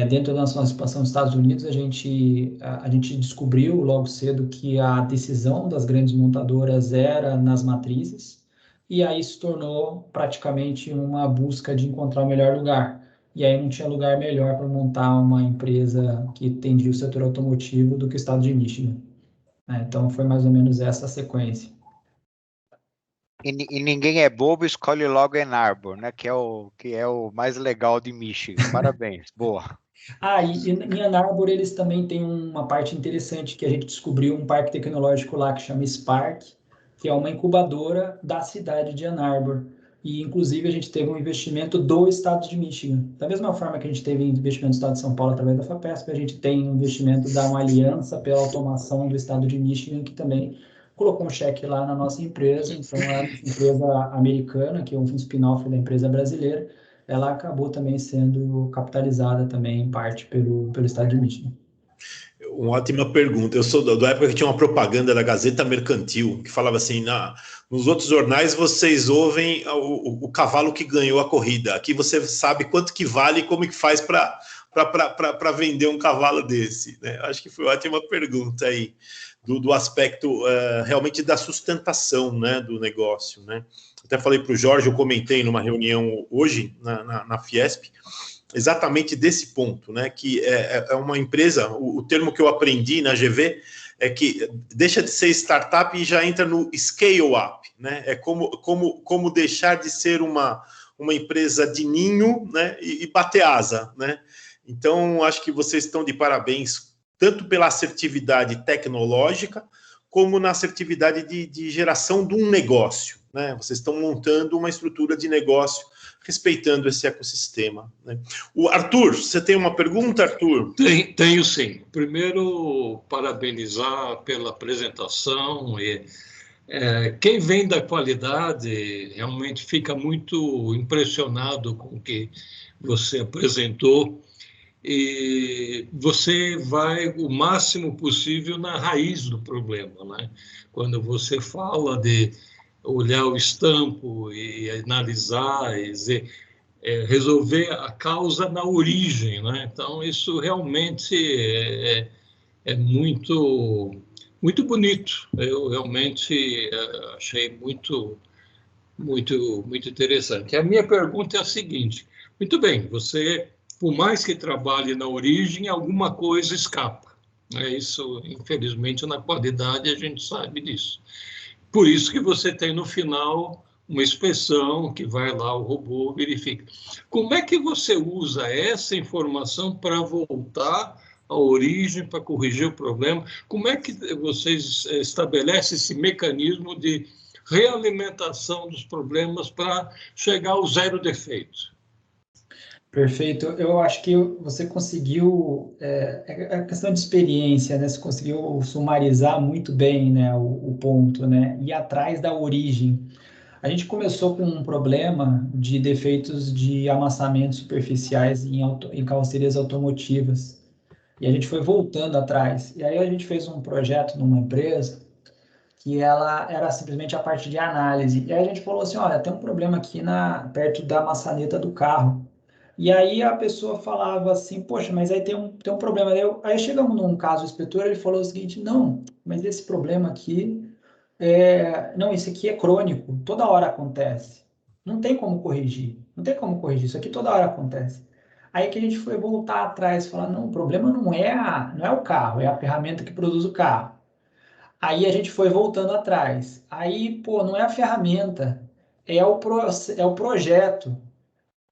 Dentro da nossa expansão nos Estados Unidos, a gente descobriu logo cedo que a decisão das grandes montadoras era nas matrizes, e aí se tornou praticamente uma busca de encontrar o melhor lugar. E aí não tinha lugar melhor para montar uma empresa que atendia o setor automotivo do que o estado de Michigan. Então foi mais ou menos essa a sequência. E ninguém é bobo, escolhe logo Ann Arbor, né? Que é o mais legal de Michigan. Parabéns, boa. E em Ann Arbor eles também têm uma parte interessante que a gente descobriu, um parque tecnológico lá que chama Spark, que é uma incubadora da cidade de Ann Arbor. E, inclusive, a gente teve um investimento do estado de Michigan. Da mesma forma que a gente teve investimento do estado de São Paulo através da FAPESP, a gente tem um investimento da uma aliança pela automação do estado de Michigan, que também colocou um cheque lá na nossa empresa. Então, a empresa americana, que é um spin-off da empresa brasileira, ela acabou também sendo capitalizada também, em parte, pelo estado de Michigan. Uma ótima pergunta. Eu sou da época que tinha uma propaganda da Gazeta Mercantil que falava assim: nos outros jornais vocês ouvem o cavalo que ganhou a corrida. Aqui você sabe quanto que vale e como que faz para vender um cavalo desse, né? Acho que foi uma ótima pergunta aí, do aspecto realmente da sustentação, né, do negócio, né? Até falei para o Jorge, eu comentei numa reunião hoje na Fiesp, exatamente desse ponto, né? Que é uma empresa, o termo que eu aprendi na GV é que deixa de ser startup e já entra no scale-up, né? É como deixar de ser uma empresa de ninho, né? E bater asa, né? Então, acho que vocês estão de parabéns, tanto pela assertividade tecnológica, como na assertividade de geração de um negócio, né? Vocês estão montando uma estrutura de negócio respeitando esse ecossistema, né? O Arthur, você tem uma pergunta, Arthur? Tenho sim. Primeiro, parabenizar pela apresentação. Quem vem da qualidade realmente fica muito impressionado com o que você apresentou, e você vai o máximo possível na raiz do problema, né? Quando você fala de olhar o estampo e analisar e dizer, resolver a causa na origem, né? Então, isso realmente é muito, muito bonito. Eu realmente achei muito, muito, muito interessante. A minha pergunta é a seguinte: muito bem, você, por mais que trabalhe na origem, alguma coisa escapa. Isso, infelizmente, na qualidade a gente sabe disso. Por isso que você tem no final uma inspeção que vai lá, o robô verifica. Como é que você usa essa informação para voltar à origem, para corrigir o problema? Como é que vocês estabelecem esse mecanismo de realimentação dos problemas para chegar ao zero defeito? Perfeito. Eu acho que você conseguiu, a questão de experiência, né? Você conseguiu sumarizar muito bem, né, o ponto, né? Ir atrás da origem. A gente começou com um problema de defeitos de amassamentos superficiais em carrocerias automotivas. E a gente foi voltando atrás. E aí a gente fez um projeto numa empresa que ela era simplesmente a parte de análise. E aí a gente falou assim, olha, tem um problema aqui perto da maçaneta do carro. E aí a pessoa falava assim, poxa, mas aí tem um problema. Aí chegamos num caso, o inspetor, ele falou o seguinte, não, mas esse problema aqui, não, esse aqui é crônico, toda hora acontece. Não tem como corrigir, isso aqui toda hora acontece. Aí que a gente foi voltar atrás e falar, não, o problema não é o carro, é a ferramenta que produz o carro. Aí a gente foi voltando atrás. Aí, não é a ferramenta, é o projeto.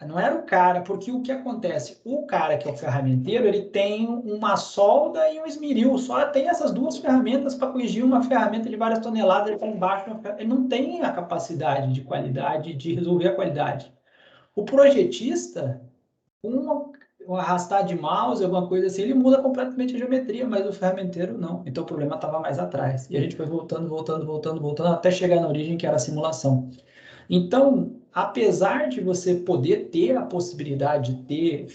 Não era o cara, porque o que acontece? O cara que é o ferramenteiro, ele tem uma solda e um esmeril, só tem essas duas ferramentas para corrigir uma ferramenta de várias toneladas, ele está embaixo, ele não tem a capacidade de qualidade de resolver a qualidade. O projetista, um arrastar de mouse, alguma coisa assim, ele muda completamente a geometria, mas o ferramenteiro não. Então o problema estava mais atrás. E a gente foi voltando, até chegar na origem, que era a simulação. Então, apesar de você poder ter a possibilidade de ter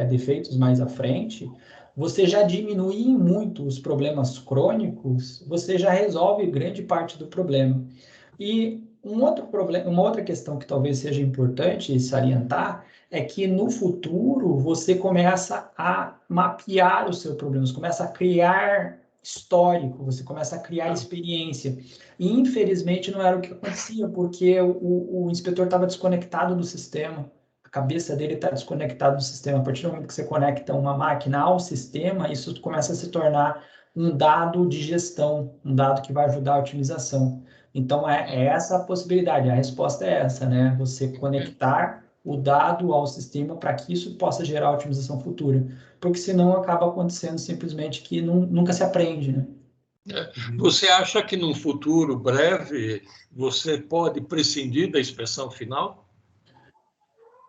defeitos mais à frente, você já diminui muito os problemas crônicos, você já resolve grande parte do problema. E um outro problema, uma outra questão que talvez seja importante salientar é que no futuro você começa a mapear o seu problema, você começa a criar histórico, você começa a criar experiência. E infelizmente não era o que acontecia, porque o inspetor estava desconectado do sistema. A cabeça dele está desconectada do sistema. A partir do momento que você conecta uma máquina ao sistema, isso começa a se tornar um dado de gestão, um dado que vai ajudar a otimização. Então, é essa a possibilidade, a resposta é essa, né? Você conectar o dado ao sistema para que isso possa gerar otimização futura. Porque senão acaba acontecendo simplesmente que nunca se aprende, né? Você acha que num futuro breve você pode prescindir da inspeção final?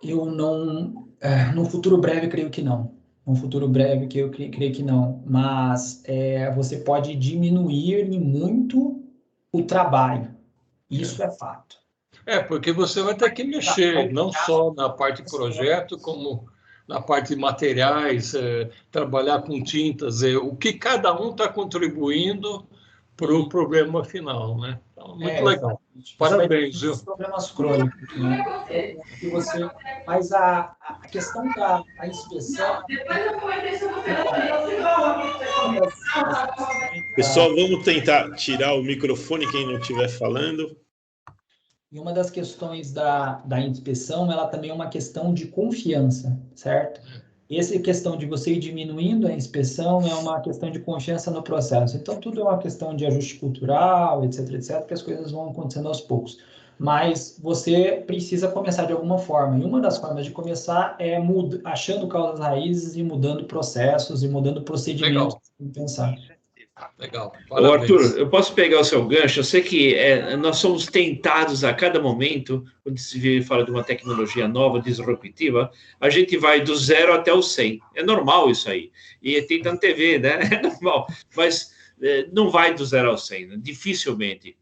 Eu não... no futuro breve, creio que não. No futuro breve, que eu creio que não. Mas você pode diminuir muito o trabalho. Isso é fato. Porque você vai ter que mexer, não só na parte de projeto, como na parte de materiais, trabalhar com tintas, o que cada um está contribuindo para o problema final, né? Então, muito legal. Parabéns, viu? Os problemas crônicos, né? Mas a questão da inspeção... Pessoal, vamos tentar tirar o microfone, quem não estiver falando. E uma das questões da inspeção, ela também é uma questão de confiança, certo? Essa questão de você ir diminuindo a inspeção é uma questão de confiança no processo. Então, tudo é uma questão de ajuste cultural, etc., que as coisas vão acontecendo aos poucos. Mas você precisa começar de alguma forma. E uma das formas de começar é achando causas raízes e mudando processos e mudando procedimentos. Pensar. Legal. Ô, Arthur, eu posso pegar o seu gancho? Eu sei que nós somos tentados a cada momento, quando se fala de uma tecnologia nova, disruptiva, a gente vai do 0 até o 100. É normal isso aí. E tem na TV, né? É normal. Mas não vai do 0 ao 100, né? Dificilmente.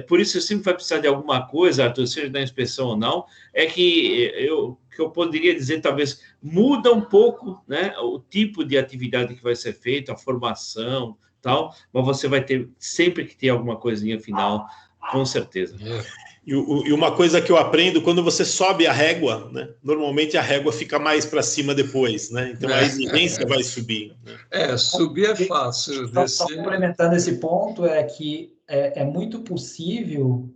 Por isso, você sempre vai precisar de alguma coisa, Arthur, seja da inspeção ou não, que eu poderia dizer, talvez, muda um pouco, né, o tipo de atividade que vai ser feita, a formação, tal, mas você vai ter sempre que ter alguma coisinha final, com certeza. E uma coisa que eu aprendo, quando você sobe a régua, né, normalmente a régua fica mais para cima depois, né? Então a exigência vai subir. Né? Subir é fácil. Só complementando esse ponto, é que é muito possível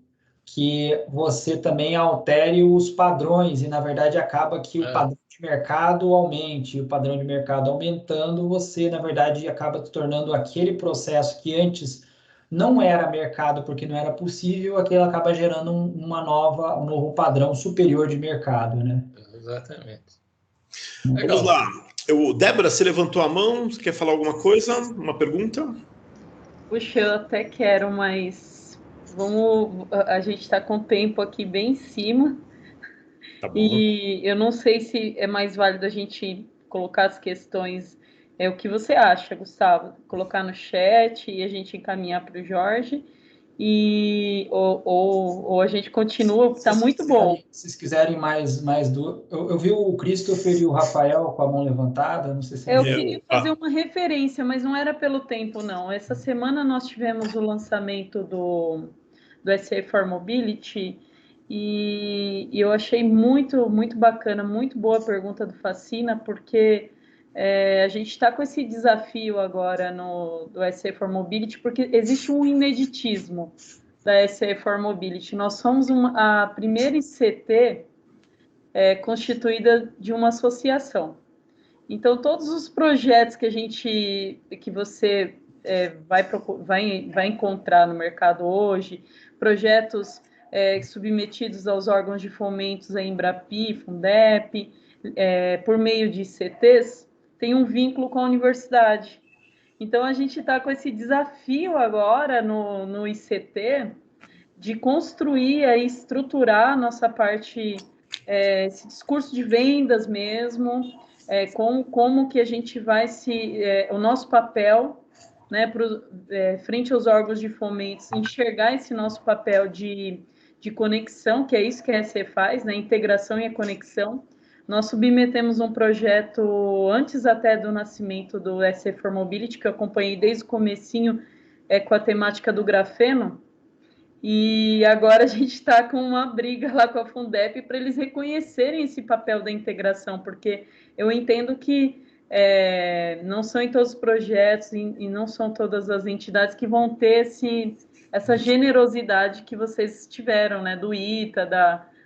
que você também altere os padrões e, na verdade, acaba que o padrão de mercado aumente, e o padrão de mercado aumentando, você, na verdade, acaba se tornando aquele processo que antes não era mercado porque não era possível, aquilo acaba gerando um novo padrão superior de mercado, né? Exatamente. Vamos lá. Débora, você levantou a mão, você quer falar alguma coisa? Uma pergunta? Puxa, eu até quero, mas a gente está com o tempo aqui bem em cima. Tá bom. E eu não sei se é mais válido a gente colocar as questões. O que você acha, Gustavo? Colocar no chat e a gente encaminhar para o Jorge. Ou a gente continua, está muito bom. Se vocês quiserem mais eu vi o Christopher e o Rafael com a mão levantada, não sei se... Eu queria fazer uma referência, mas não era pelo tempo, não. Essa semana nós tivemos o lançamento do SA for Mobility e eu achei muito, muito bacana, muito boa a pergunta do Facina, porque a gente está com esse desafio agora do SA for Mobility, porque existe um ineditismo da SA for Mobility. Nós somos a primeira ICT constituída de uma associação. Então, todos os projetos que você vai encontrar no mercado hoje, projetos submetidos aos órgãos de fomentos, a Embrapi, Fundep, por meio de ICTs, tem um vínculo com a universidade. Então, a gente está com esse desafio agora no ICT de construir e estruturar a nossa parte, esse discurso de vendas mesmo, como que a gente vai o nosso papel, né, frente aos órgãos de fomentos, enxergar esse nosso papel de conexão, que é isso que a EC faz, né, integração e a conexão, Nós submetemos um projeto antes até do nascimento do SE for Mobility, que eu acompanhei desde o comecinho, com a temática do grafeno, e agora a gente está com uma briga lá com a Fundep para eles reconhecerem esse papel da integração, porque eu entendo que não são em todos os projetos e não são todas as entidades que vão ter essa generosidade que vocês tiveram, né, do ITA,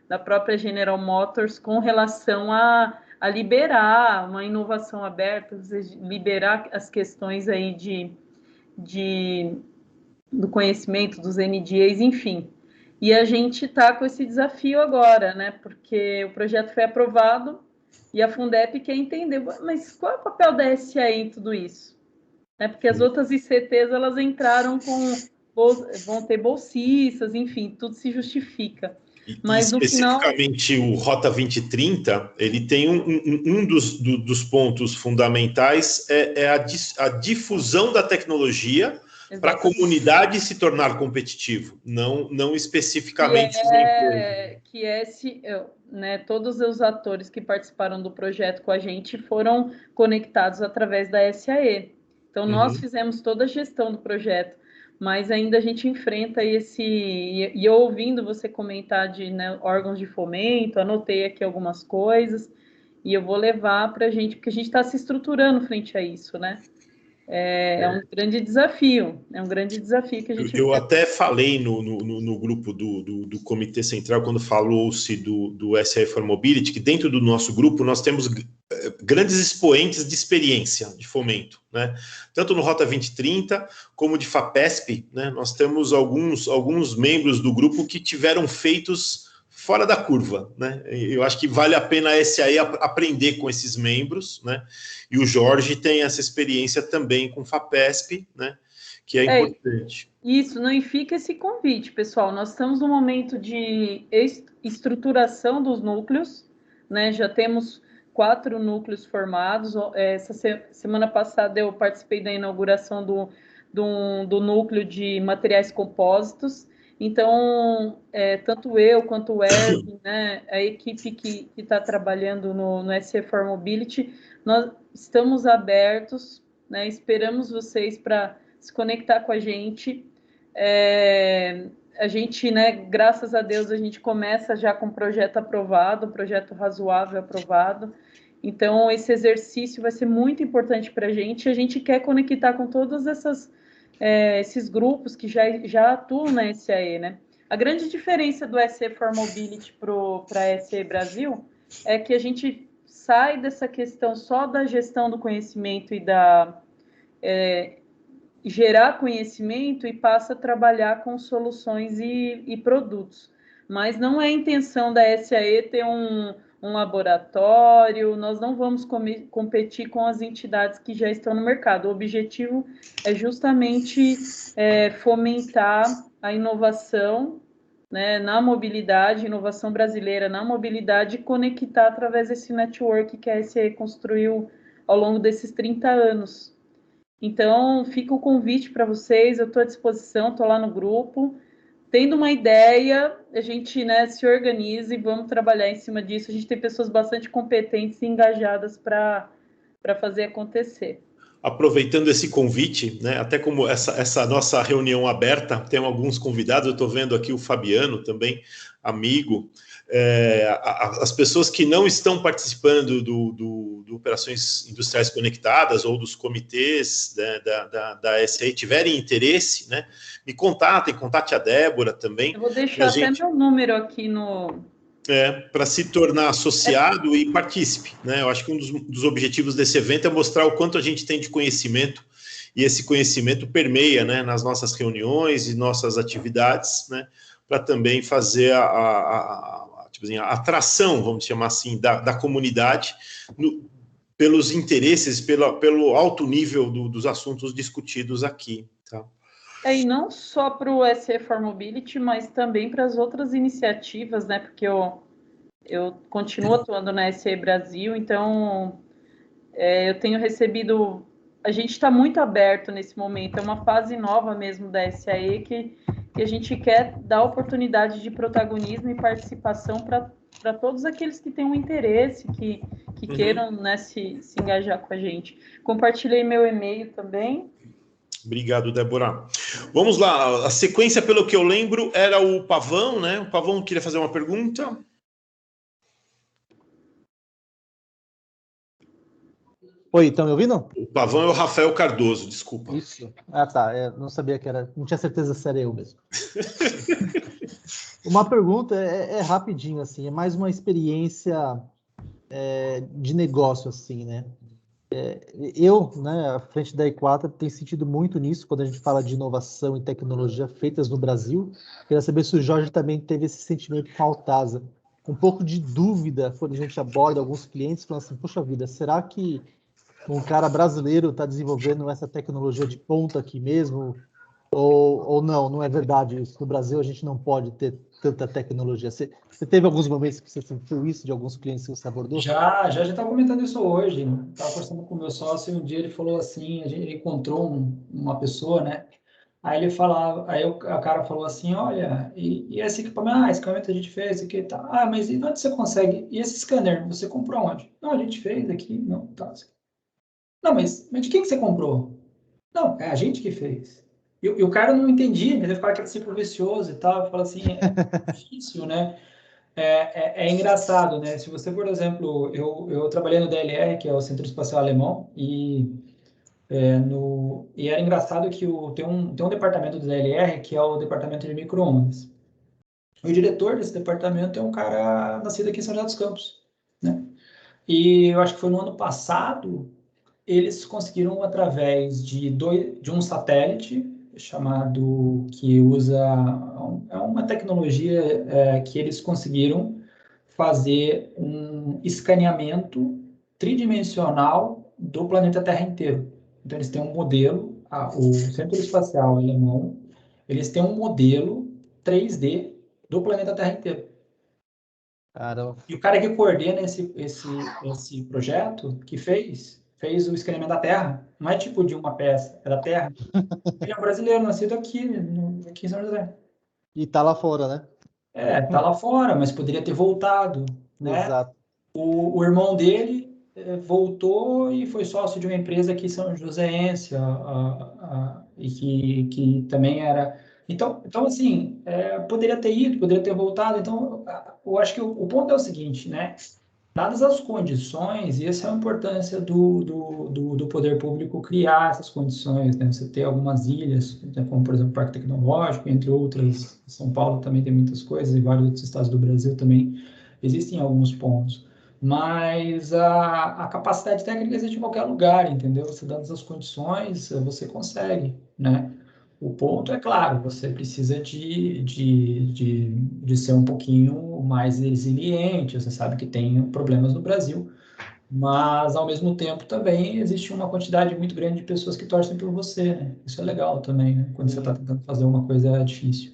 da própria General Motors, com relação a liberar uma inovação aberta, liberar as questões aí do conhecimento, dos NDAs, enfim. E a gente está com esse desafio agora, né? Porque o projeto foi aprovado e a Fundep quer entender, mas qual é o papel da SAE em tudo isso? Porque as outras ICTs, elas entraram vão ter bolsistas, enfim, tudo se justifica. Mas, especificamente, o Rota 2030, ele tem um dos pontos fundamentais, a difusão da tecnologia para a comunidade se tornar competitivo, não especificamente... Todos os atores que participaram do projeto com a gente foram conectados através da SAE. Então, nós fizemos toda a gestão do projeto, mas ainda a gente enfrenta e eu ouvindo você comentar de órgãos de fomento, anotei aqui algumas coisas, e eu vou levar para a gente, porque a gente está se estruturando frente a isso, né? É um grande desafio, que a gente... Eu até falei no grupo do Comitê Central, quando falou-se do SAE for Mobility, que dentro do nosso grupo nós temos grandes expoentes de experiência de fomento, né? Tanto no Rota 2030, como de FAPESP, né? Nós temos alguns membros do grupo que tiveram feitos fora da curva, né? Eu acho que vale a pena a SAE aprender com esses membros, né? E o Jorge tem essa experiência também com FAPESP, né? Que é importante. Isso, não, e fica esse convite, pessoal. Nós estamos no momento de estruturação dos núcleos, né? Já temos 4 núcleos formados. Essa semana passada eu participei da inauguração do núcleo de materiais compósitos. Então, tanto eu quanto o Erwin, né, a equipe que está trabalhando no SE for Mobility, nós estamos abertos, né, esperamos vocês para se conectar com a gente. A gente, né, graças a Deus, a gente começa já com um projeto aprovado, um projeto razoável aprovado. Então, esse exercício vai ser muito importante para a gente quer conectar com todas esses grupos que já atuam na SAE, né? A grande diferença do SE for Mobility para a SAE Brasil é que a gente sai dessa questão só da gestão do conhecimento e gerar conhecimento e passa a trabalhar com soluções e produtos. Mas não é a intenção da SAE ter um laboratório, nós não vamos competir com as entidades que já estão no mercado. O objetivo é justamente fomentar a inovação, né, na mobilidade, inovação brasileira na mobilidade, e conectar através desse network que a SAE construiu ao longo desses 30 anos. Então, fica o convite para vocês, eu estou à disposição, estou lá no grupo. Tendo uma ideia, a gente, né, se organiza e vamos trabalhar em cima disso. A gente tem pessoas bastante competentes e engajadas para fazer acontecer. Aproveitando esse convite, né, até como essa nossa reunião aberta, tem alguns convidados, eu estou vendo aqui o Fabiano também, amigo, as pessoas que não estão participando do Operações Industriais Conectadas ou dos comitês, né, da SAE tiverem interesse, né, me contate a Débora também. Eu vou deixar até meu número aqui no... para se tornar associado e participe, né? Eu acho que um dos objetivos desse evento é mostrar o quanto a gente tem de conhecimento, e esse conhecimento permeia, né, nas nossas reuniões e nossas atividades, né, para também fazer tipo assim, a atração, vamos chamar assim, da comunidade pelos interesses, pelo alto nível dos assuntos discutidos aqui, tá? E não só para o SE for Mobility, mas também para as outras iniciativas, né? Porque eu continuo atuando na SE Brasil, então eu tenho recebido... A gente está muito aberto nesse momento, é uma fase nova mesmo da SAE que a gente quer dar oportunidade de protagonismo e participação para para todos aqueles que têm um interesse, que queiram, né, se engajar com a gente. Compartilhei meu e-mail também. Obrigado, Débora. Vamos lá, a sequência, pelo que eu lembro, era o Pavão, né? O Pavão queria fazer uma pergunta. Oi, estão me ouvindo? O Pavão é o Rafael Cardoso, desculpa. Isso. Ah, tá. Não sabia que era. Não tinha certeza se era eu mesmo. Uma pergunta rapidinho, assim, é mais uma experiência de negócio, assim, né? Eu, né, à frente da E4, tenho sentido muito nisso quando a gente fala de inovação e tecnologia feitas no Brasil. Queria saber se o Jorge também teve esse sentimento com a Altasa. Um pouco de dúvida quando a gente aborda alguns clientes, falando assim, poxa vida, será que um cara brasileiro está desenvolvendo essa tecnologia de ponta aqui mesmo? Ou não é verdade isso? No Brasil a gente não pode ter tanta tecnologia. Você teve alguns momentos que você sentiu isso de alguns clientes que você abordou? Já estava comentando isso hoje. Estava conversando com o meu sócio e um dia ele falou assim, ele encontrou uma pessoa, né? Aí ele falava, o cara falou assim, olha, e esse equipamento, esse equipamento a gente fez aqui e tal. Ah, mas e onde você consegue? E esse scanner, você comprou onde? Não, a gente fez aqui, não, tá. Não, mas de quem que você comprou? Não, é a gente que fez. E o cara não entendia, ele ficava aquele ciclo vicioso e tal, fala assim, é difícil, né? É engraçado, né? Se você, por exemplo, eu trabalhei no DLR, que é o Centro Espacial Alemão, e era engraçado que tem um departamento do DLR que é o departamento de micro-ondas. O diretor desse departamento é um cara nascido aqui em São José dos Campos, né? E eu acho que foi no ano passado, eles conseguiram, através de um satélite chamado, que usa, é uma tecnologia que eles conseguiram fazer um escaneamento tridimensional do planeta Terra inteiro. Então, eles têm um modelo, o Centro Espacial Alemão, eles têm um modelo 3D do planeta Terra inteiro. Caramba. E o cara que coordena esse projeto, que fez o escaneamento da Terra, não é tipo de uma peça, é da Terra. Ele é um brasileiro, nascido aqui em São José. E tá lá fora, né? Tá lá fora, mas poderia ter voltado, né? Exato. O irmão dele voltou e foi sócio de uma empresa aqui em São Joséense, e que também era... Então assim, poderia ter ido, poderia ter voltado. Então, eu acho que o ponto é o seguinte, né? Dadas as condições, e essa é a importância do poder público criar essas condições, né? Você ter algumas ilhas, né, como, por exemplo, o Parque Tecnológico, entre outras. São Paulo também tem muitas coisas, e vários outros estados do Brasil também existem alguns pontos. Mas a capacidade técnica existe em qualquer lugar, entendeu? Você dando as condições, você consegue, né? O ponto é claro, você precisa de ser um pouquinho mais resiliente, você sabe que tem problemas no Brasil, mas ao mesmo tempo também existe uma quantidade muito grande de pessoas que torcem por você, né? Isso é legal também, né? Quando você está tentando fazer uma coisa difícil.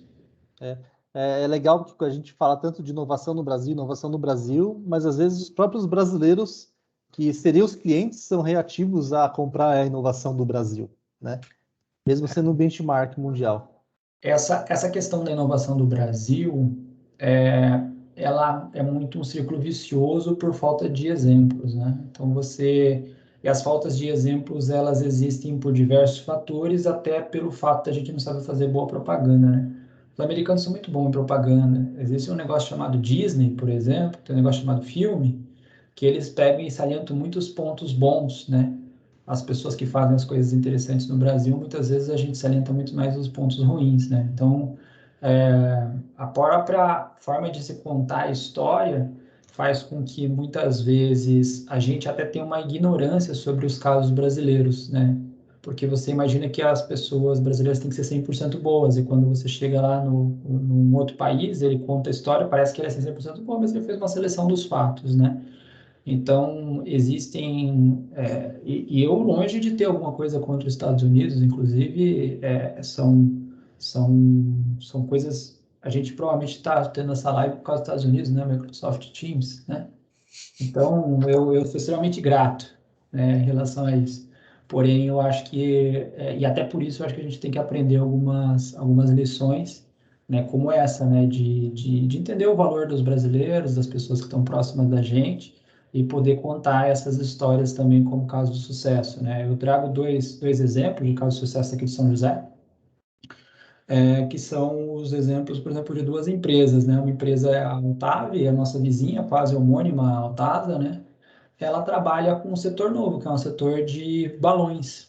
É legal que a gente fala tanto de inovação no Brasil, mas às vezes os próprios brasileiros, que seriam os clientes, são reativos a comprar a inovação do Brasil, né? Mesmo sendo um benchmark mundial. Essa questão da inovação do Brasil, ela é muito um círculo vicioso por falta de exemplos, né? Então e as faltas de exemplos, elas existem por diversos fatores, até pelo fato de a gente não saber fazer boa propaganda, né? Os americanos são muito bons em propaganda. Existe um negócio chamado Disney, por exemplo, tem um negócio chamado filme, que eles pegam e salientam muitos pontos bons, né? As pessoas que fazem as coisas interessantes no Brasil, muitas vezes a gente salienta muito mais os pontos ruins, né? Então, a própria forma de se contar a história faz com que muitas vezes a gente até tenha uma ignorância sobre os casos brasileiros, né? Porque você imagina que as pessoas brasileiras têm que ser 100% boas, e quando você chega lá num outro país, ele conta a história, parece que ele é 100% bom, mas ele fez uma seleção dos fatos, né? Então, existem... e eu, longe de ter alguma coisa contra os Estados Unidos, inclusive, são coisas... A gente provavelmente está tendo essa live por causa dos Estados Unidos, né? Microsoft Teams, né? Então, eu sou extremamente grato, né, em relação a isso. Porém, eu acho que... e até por isso, eu acho que a gente tem que aprender algumas lições né, como essa, né, de entender o valor dos brasileiros, das pessoas que estão próximas da gente, e poder contar essas histórias também como caso de sucesso, né? Eu trago dois exemplos de caso de sucesso aqui de São José, que são os exemplos, por exemplo, de duas empresas, né? Uma empresa é a Otávia, a nossa vizinha, quase homônima, a Altasa, né? Ela trabalha com um setor novo, que é um setor de balões.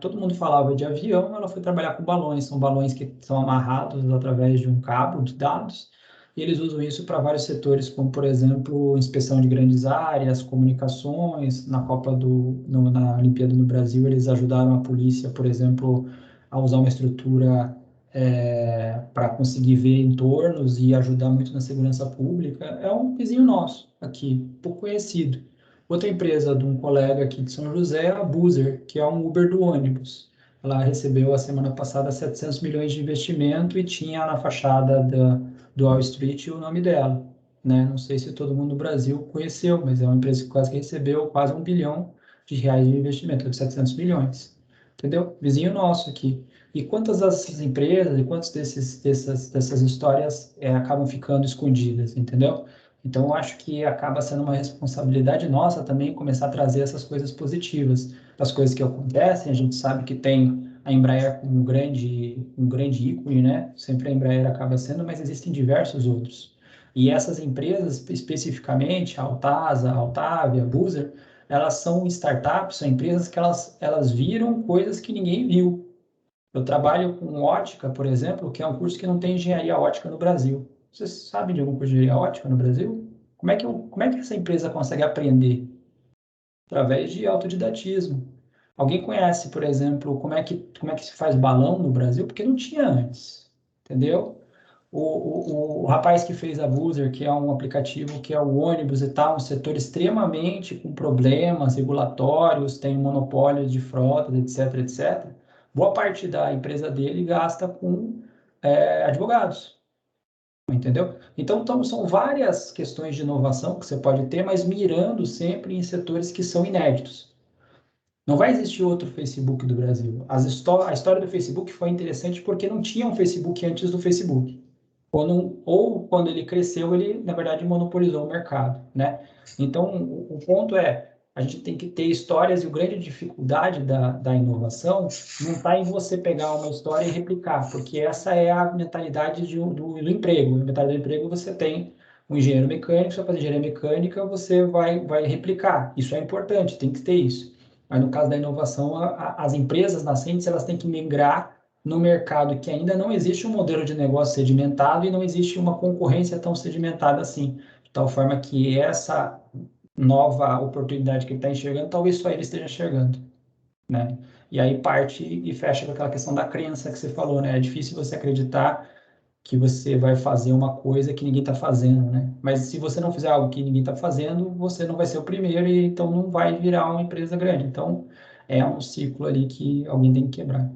Todo mundo falava de avião, ela foi trabalhar com balões. São balões que são amarrados através de um cabo de dados, e eles usam isso para vários setores, como, por exemplo, inspeção de grandes áreas, comunicações. Na Olimpíada no Brasil, eles ajudaram a polícia, por exemplo, a usar uma estrutura para conseguir ver entornos e ajudar muito na segurança pública. É um vizinho nosso aqui, pouco conhecido. Outra empresa de um colega aqui de São José é a Buser, que é um Uber do ônibus. Ela recebeu a semana passada 700 milhões de investimento e tinha na fachada do Wall Street o nome dela, né? Não sei se todo mundo no Brasil conheceu, mas é uma empresa que quase que recebeu quase R$ 1 bilhão de investimento, de 700 milhões. Entendeu? Vizinho nosso aqui. E quantas dessas empresas e quantas dessas histórias acabam ficando escondidas, entendeu? Então, eu acho que acaba sendo uma responsabilidade nossa também começar a trazer essas coisas positivas, das coisas que acontecem. A gente sabe que tem a Embraer como um grande ícone, né? Sempre a Embraer acaba sendo, mas existem diversos outros. E essas empresas, especificamente, a Altasa, a Altávia, a Buser, elas são startups, são empresas que elas viram coisas que ninguém viu. Eu trabalho com ótica, por exemplo, que é um curso que não tem engenharia ótica no Brasil. Vocês sabem de algum curso de engenharia ótica no Brasil? Como é que essa empresa consegue aprender? Através de autodidatismo. Alguém conhece, por exemplo, como é que se faz balão no Brasil? Porque não tinha antes, entendeu? O rapaz que fez a Buser, que é um aplicativo que é o ônibus e tal, um setor extremamente com problemas regulatórios, tem monopólio de frotas, etc, etc. Boa parte da empresa dele gasta com advogados, entendeu? Então, são várias questões de inovação que você pode ter, mas mirando sempre em setores que são inéditos. Não vai existir outro Facebook do Brasil. A história do Facebook foi interessante porque não tinha um Facebook antes do Facebook. Ou quando ele cresceu, ele, na verdade, monopolizou o mercado, né? Então, o ponto é, a gente tem que ter histórias, e a grande dificuldade da inovação não está em você pegar uma história e replicar, porque essa é a mentalidade do emprego. Na mentalidade do emprego, você tem um engenheiro mecânico, você vai fazer engenharia mecânica, você vai replicar. Isso é importante, tem que ter isso. Mas no caso da inovação, as empresas nascentes, elas têm que migrar no mercado que ainda não existe um modelo de negócio sedimentado e não existe uma concorrência tão sedimentada assim, de tal forma que essa nova oportunidade que ele está enxergando, talvez só ele esteja enxergando, né? E aí parte e fecha com aquela questão da crença que você falou, né? É difícil você acreditar que você vai fazer uma coisa que ninguém está fazendo, né? Mas se você não fizer algo que ninguém está fazendo, você não vai ser o primeiro e então não vai virar uma empresa grande. Então, é um ciclo ali que alguém tem que quebrar.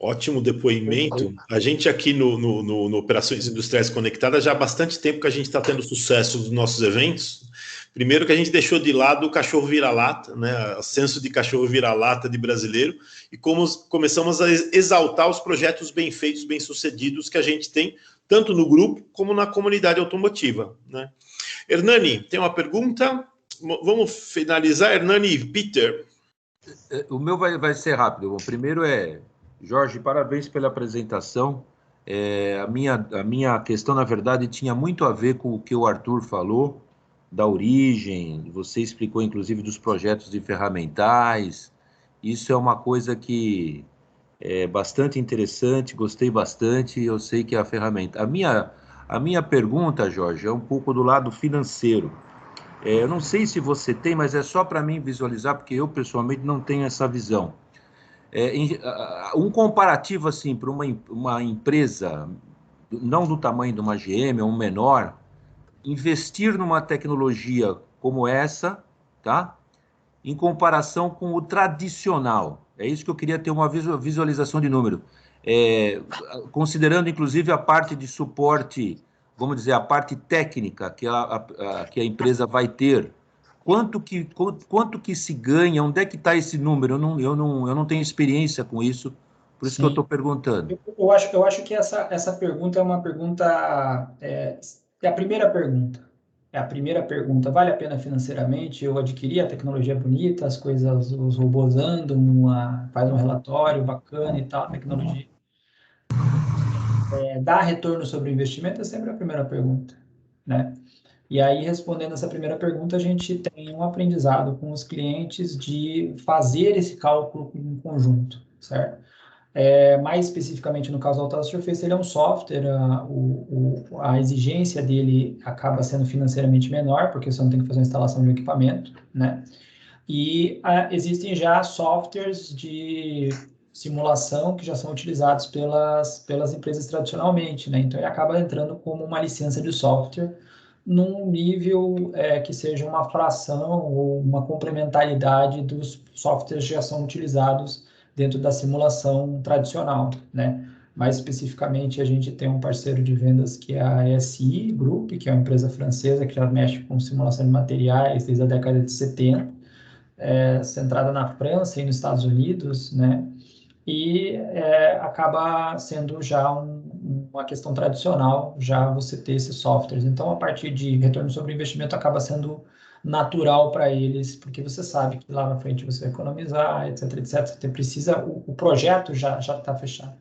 Ótimo depoimento. A gente aqui no Operações Industriais Conectadas, já há bastante tempo que a gente está tendo sucesso nos nossos eventos. Primeiro que a gente deixou de lado o cachorro vira-lata, né? O senso de cachorro vira-lata de brasileiro, e começamos a exaltar os projetos bem feitos, bem sucedidos que a gente tem, tanto no grupo como na comunidade automotiva, né? Hernani, tem uma pergunta? Vamos finalizar. Hernani e Peter. O meu vai ser rápido. O primeiro é... Jorge, parabéns pela apresentação. A minha questão, na verdade, tinha muito a ver com o que o Arthur falou, da origem, você explicou, inclusive, dos projetos de ferramentais. Isso é uma coisa que é bastante interessante, gostei bastante, eu sei que a ferramenta... A minha pergunta, Jorge, é um pouco do lado financeiro. Eu não sei se você tem, mas é só para mim visualizar, porque eu, pessoalmente, não tenho essa visão. Um comparativo assim para uma empresa não do tamanho de uma GM ou um menor, investir numa tecnologia como essa, tá? Em comparação com o tradicional. É isso que eu queria ter uma visualização de número. Considerando inclusive a parte de suporte, vamos dizer, a parte técnica que a empresa vai ter. Quanto que se ganha? Onde é que está esse número? Eu não tenho experiência com isso, Por isso que eu estou perguntando. Eu acho que essa pergunta é uma pergunta... É a primeira pergunta. É a primeira pergunta. Vale a pena financeiramente eu adquirir a tecnologia bonita, as coisas, os robôs andam, faz um relatório bacana e tal, tecnologia. Dá retorno sobre o investimento é sempre a primeira pergunta, né? E aí, respondendo essa primeira pergunta, a gente tem um aprendizado com os clientes de fazer esse cálculo em conjunto, certo? Mais especificamente no caso do Altaz Surface, ele é um software, a exigência dele acaba sendo financeiramente menor, porque você não tem que fazer uma instalação de um equipamento, né? E existem já softwares de simulação que já são utilizados pelas empresas tradicionalmente, né? Então, ele acaba entrando como uma licença de software num nível que seja uma fração ou uma complementaridade dos softwares que já são utilizados dentro da simulação tradicional, né? Mais especificamente, a gente tem um parceiro de vendas que é a SI Group, que é uma empresa francesa que já mexe com simulação de materiais desde a década de 70, centrada na França e nos Estados Unidos, né? E acaba sendo já uma questão tradicional, já você ter esses softwares. Então, a partir de retorno sobre investimento, acaba sendo natural para eles, porque você sabe que lá na frente você vai economizar, etc, etc. Você precisa, o projeto já está fechado.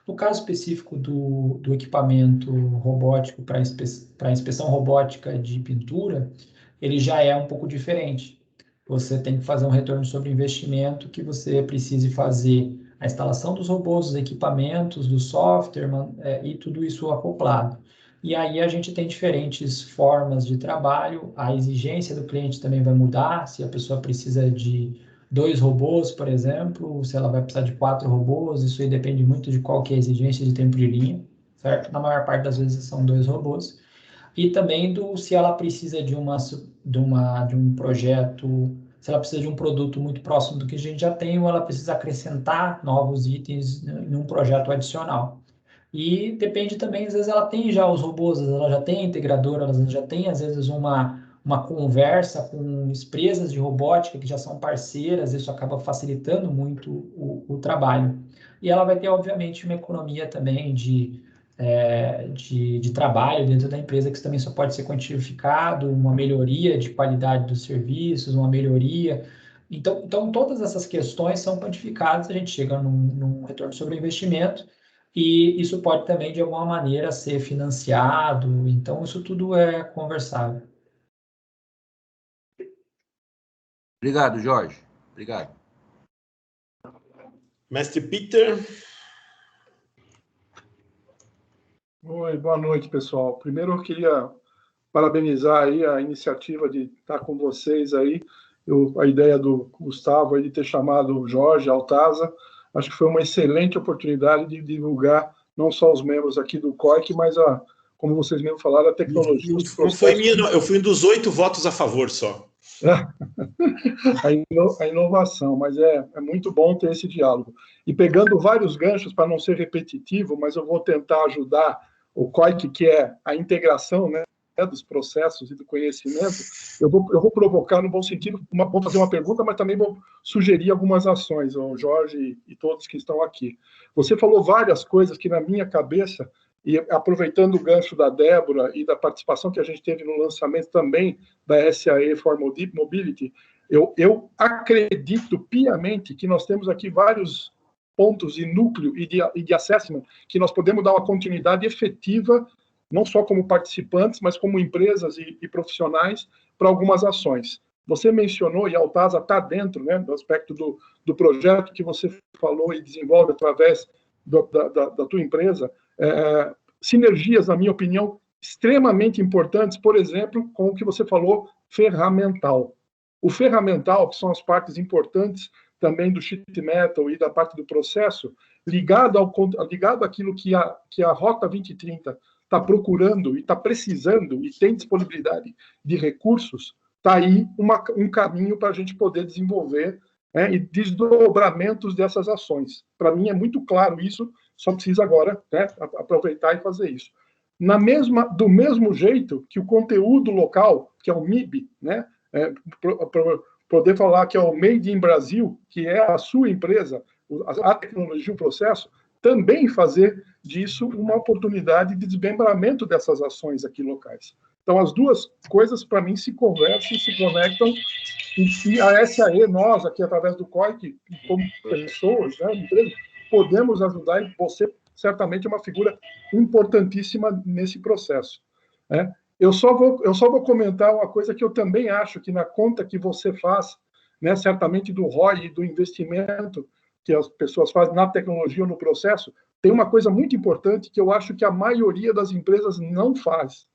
No caso específico do equipamento robótico para inspeção robótica de pintura, ele já é um pouco diferente. Você tem que fazer um retorno sobre investimento que você precise fazer a instalação dos robôs, dos equipamentos, do software e tudo isso acoplado. E aí a gente tem diferentes formas de trabalho, a exigência do cliente também vai mudar, se a pessoa precisa de 2 robôs, por exemplo, se ela vai precisar de 4 robôs, isso aí depende muito de qual que é a exigência de tempo de linha, certo? Na maior parte das vezes são 2 robôs. E também se ela precisa de um projeto, se ela precisa de um produto muito próximo do que a gente já tem, ou ela precisa acrescentar novos itens em um projeto adicional. E depende também, às vezes ela tem já os robôs, ela já tem a integradora, ela já tem, às vezes, uma conversa com empresas de robótica que já são parceiras, isso acaba facilitando muito o trabalho. E ela vai ter, obviamente, uma economia também de trabalho dentro da empresa, que isso também só pode ser quantificado, uma melhoria de qualidade dos serviços, uma melhoria. Então todas essas questões são quantificadas, a gente chega num retorno sobre o investimento, e isso pode também, de alguma maneira, ser financiado. Então, isso tudo é conversável. Obrigado, Jorge. Obrigado. Mestre Peter. Oi, boa noite, pessoal. Primeiro, eu queria parabenizar aí a iniciativa de estar com vocês aí. A ideia do Gustavo aí de ter chamado o Jorge Altasa, acho que foi uma excelente oportunidade de divulgar não só os membros aqui do COIC, mas como vocês mesmo falaram, a tecnologia. Não foi minha, não. Eu fui um dos 8 votos a favor só. A inovação, mas é muito bom ter esse diálogo. E pegando vários ganchos, para não ser repetitivo, mas eu vou tentar ajudar o COIC, que é a integração, né, dos processos e do conhecimento. Eu vou provocar, no bom sentido, vou fazer uma pergunta, mas também vou sugerir algumas ações, o Jorge e todos que estão aqui. Você falou várias coisas que, na minha cabeça, e aproveitando o gancho da Débora e da participação que a gente teve no lançamento também da SAE for Mobility, eu acredito piamente que nós temos aqui vários pontos de núcleo e de assessment que nós podemos dar uma continuidade efetiva, não só como participantes, mas como empresas e profissionais, para algumas ações. Você mencionou, e a Altasa está dentro, né, do aspecto do projeto que você falou e desenvolve através da tua empresa, sinergias, na minha opinião, extremamente importantes, por exemplo, com o que você falou, ferramental. O ferramental, que são as partes importantes também do sheet metal e da parte do processo, ligado àquilo que a Rota 2030 está procurando e está precisando e tem disponibilidade de recursos, está aí um caminho para a gente poder desenvolver, né, e desdobramentos dessas ações. Para mim é muito claro isso, só precisa agora, né, aproveitar e fazer isso. Do mesmo jeito que o conteúdo local, que é o MIB, né, poder falar que é o Made in Brasil, que é a sua empresa, a tecnologia, o processo, também fazer disso uma oportunidade de desmembramento dessas ações aqui locais. Então, as duas coisas, para mim, se conversam, se conectam, e a SAE, nós, aqui, através do COIC, como pessoas, né, empresa, podemos ajudar, e você, certamente, é uma figura importantíssima nesse processo. Né? Eu só vou comentar uma coisa que eu também acho que na conta que você faz, né, certamente do ROI e do investimento que as pessoas fazem na tecnologia ou no processo, tem uma coisa muito importante que eu acho que a maioria das empresas não faz,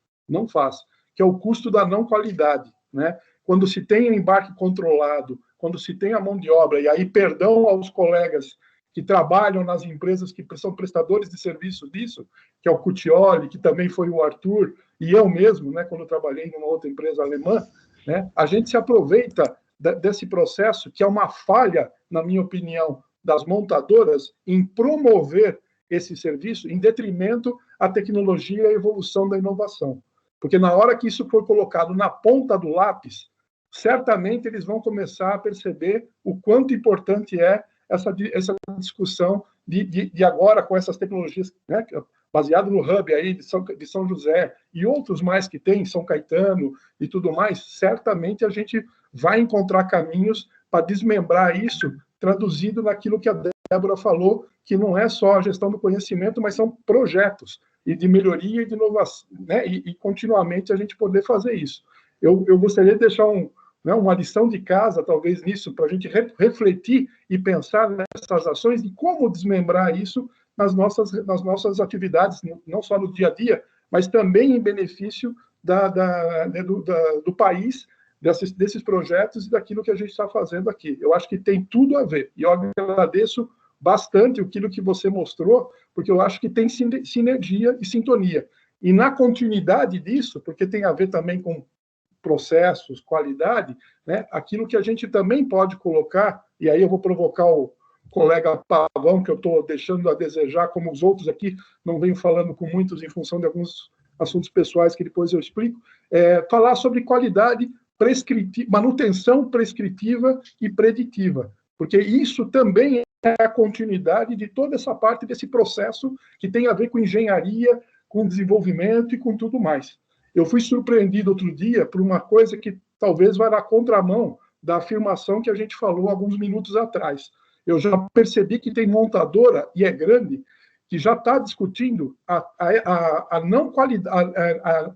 que é o custo da não qualidade, né? Quando se tem um embarque controlado, quando se tem a mão de obra, e aí perdão aos colegas que trabalham nas empresas que são prestadores de serviço disso, que é o Cutioli, que também foi o Arthur, e eu mesmo, né, quando eu trabalhei numa outra empresa alemã, né, a gente se aproveita desse processo, que é uma falha, na minha opinião, das montadoras em promover esse serviço em detrimento à tecnologia e à evolução da inovação. Porque na hora que isso for colocado na ponta do lápis, certamente eles vão começar a perceber o quanto importante é essa discussão de agora com essas tecnologias, né, baseado no hub aí de São José e outros mais que tem, São Caetano e tudo mais, certamente a gente vai encontrar caminhos para desmembrar isso, traduzido naquilo que a Débora falou, que não é só a gestão do conhecimento, mas são projetos e de melhoria e de inovação, né, e continuamente a gente poder fazer isso. Eu gostaria de deixar uma lição de casa, talvez, nisso, para a gente refletir e pensar nessas ações e como desmembrar isso nas nossas atividades, não só no dia a dia, mas também em benefício do país, desses projetos e daquilo que a gente está fazendo aqui. Eu acho que tem tudo a ver. E eu agradeço bastante aquilo que você mostrou, porque eu acho que tem sinergia e sintonia. E na continuidade disso, porque tem a ver também com processos, qualidade, né, aquilo que a gente também pode colocar, e aí eu vou provocar o colega Pavão, que eu estou deixando a desejar, como os outros aqui, não venho falando com muitos em função de alguns assuntos pessoais que depois eu explico, falar sobre qualidade prescritiva, manutenção prescritiva e preditiva, porque isso também é a continuidade de toda essa parte desse processo que tem a ver com engenharia, com desenvolvimento e com tudo mais. Eu fui surpreendido outro dia por uma coisa que talvez vá na contramão da afirmação que a gente falou alguns minutos atrás. Eu já percebi que tem montadora, e é grande, que já está discutindo a não qualidade,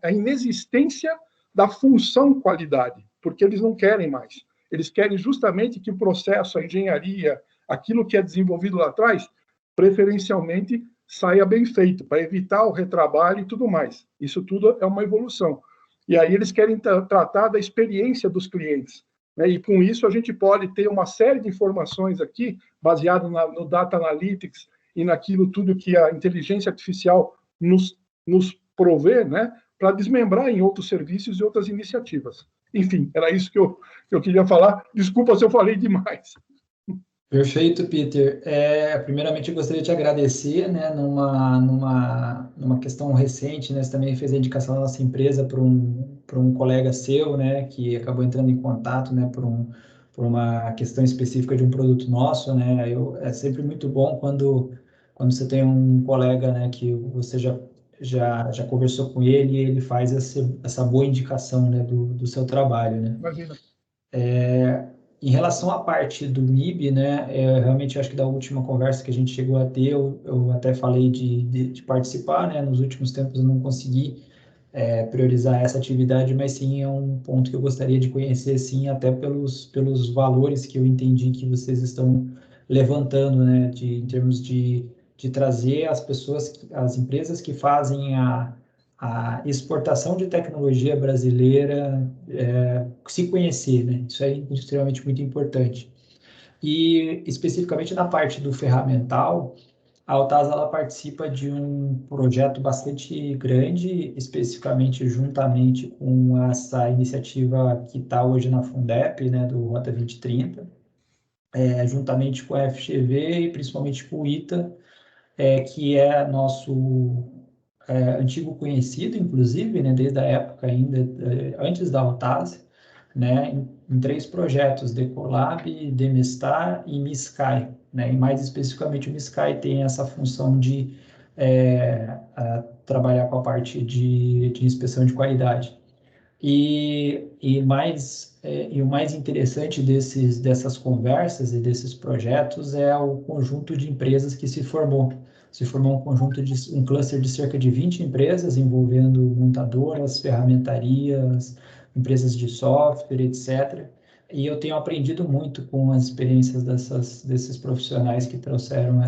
a inexistência da função qualidade, porque eles não querem mais. Eles querem justamente que o processo, a engenharia, aquilo que é desenvolvido lá atrás, preferencialmente saia bem feito, para evitar o retrabalho e tudo mais. Isso tudo é uma evolução. E aí eles querem tratar da experiência dos clientes. Né? E com isso a gente pode ter uma série de informações aqui, baseado no Data Analytics e naquilo tudo que a inteligência artificial nos provê, né? Para desmembrar em outros serviços e outras iniciativas. Enfim, era isso que eu queria falar. Desculpa se eu falei demais. Perfeito, Peter. Primeiramente, eu gostaria de te agradecer, né, numa questão recente, né, você também fez a indicação da nossa empresa para um colega seu, né, que acabou entrando em contato, né, por uma questão específica de um produto nosso, né, é sempre muito bom quando você tem um colega, né, que você já conversou com ele e ele faz essa boa indicação, né, do seu trabalho, né. Imagina. Em relação à parte do MIB, né, realmente acho que da última conversa que a gente chegou a ter, eu até falei de participar, né, nos últimos tempos eu não consegui priorizar essa atividade, mas sim é um ponto que eu gostaria de conhecer, sim, até pelos valores que eu entendi que vocês estão levantando, né, em termos de trazer as pessoas, as empresas que fazem a exportação de tecnologia brasileira se conhecer, né? Isso é extremamente muito importante. E, especificamente na parte do ferramental, a Altasa ela participa de um projeto bastante grande, especificamente juntamente com essa iniciativa que está hoje na Fundep, né, do Rota 2030, juntamente com a FGV e principalmente com o ITA, que é nosso antigo conhecido, inclusive, né, desde a época ainda, antes da Altasa, né, em 3 projetos, Decolab, Demestar e MISCAI, né? E mais especificamente o MISCAI tem essa função de trabalhar com a parte de inspeção de qualidade. E o mais interessante dessas conversas e desses projetos é o conjunto de empresas que se formou. Se formou um cluster de cerca de 20 empresas, envolvendo montadoras, ferramentarias, empresas de software, etc. E eu tenho aprendido muito com as experiências desses profissionais que trouxeram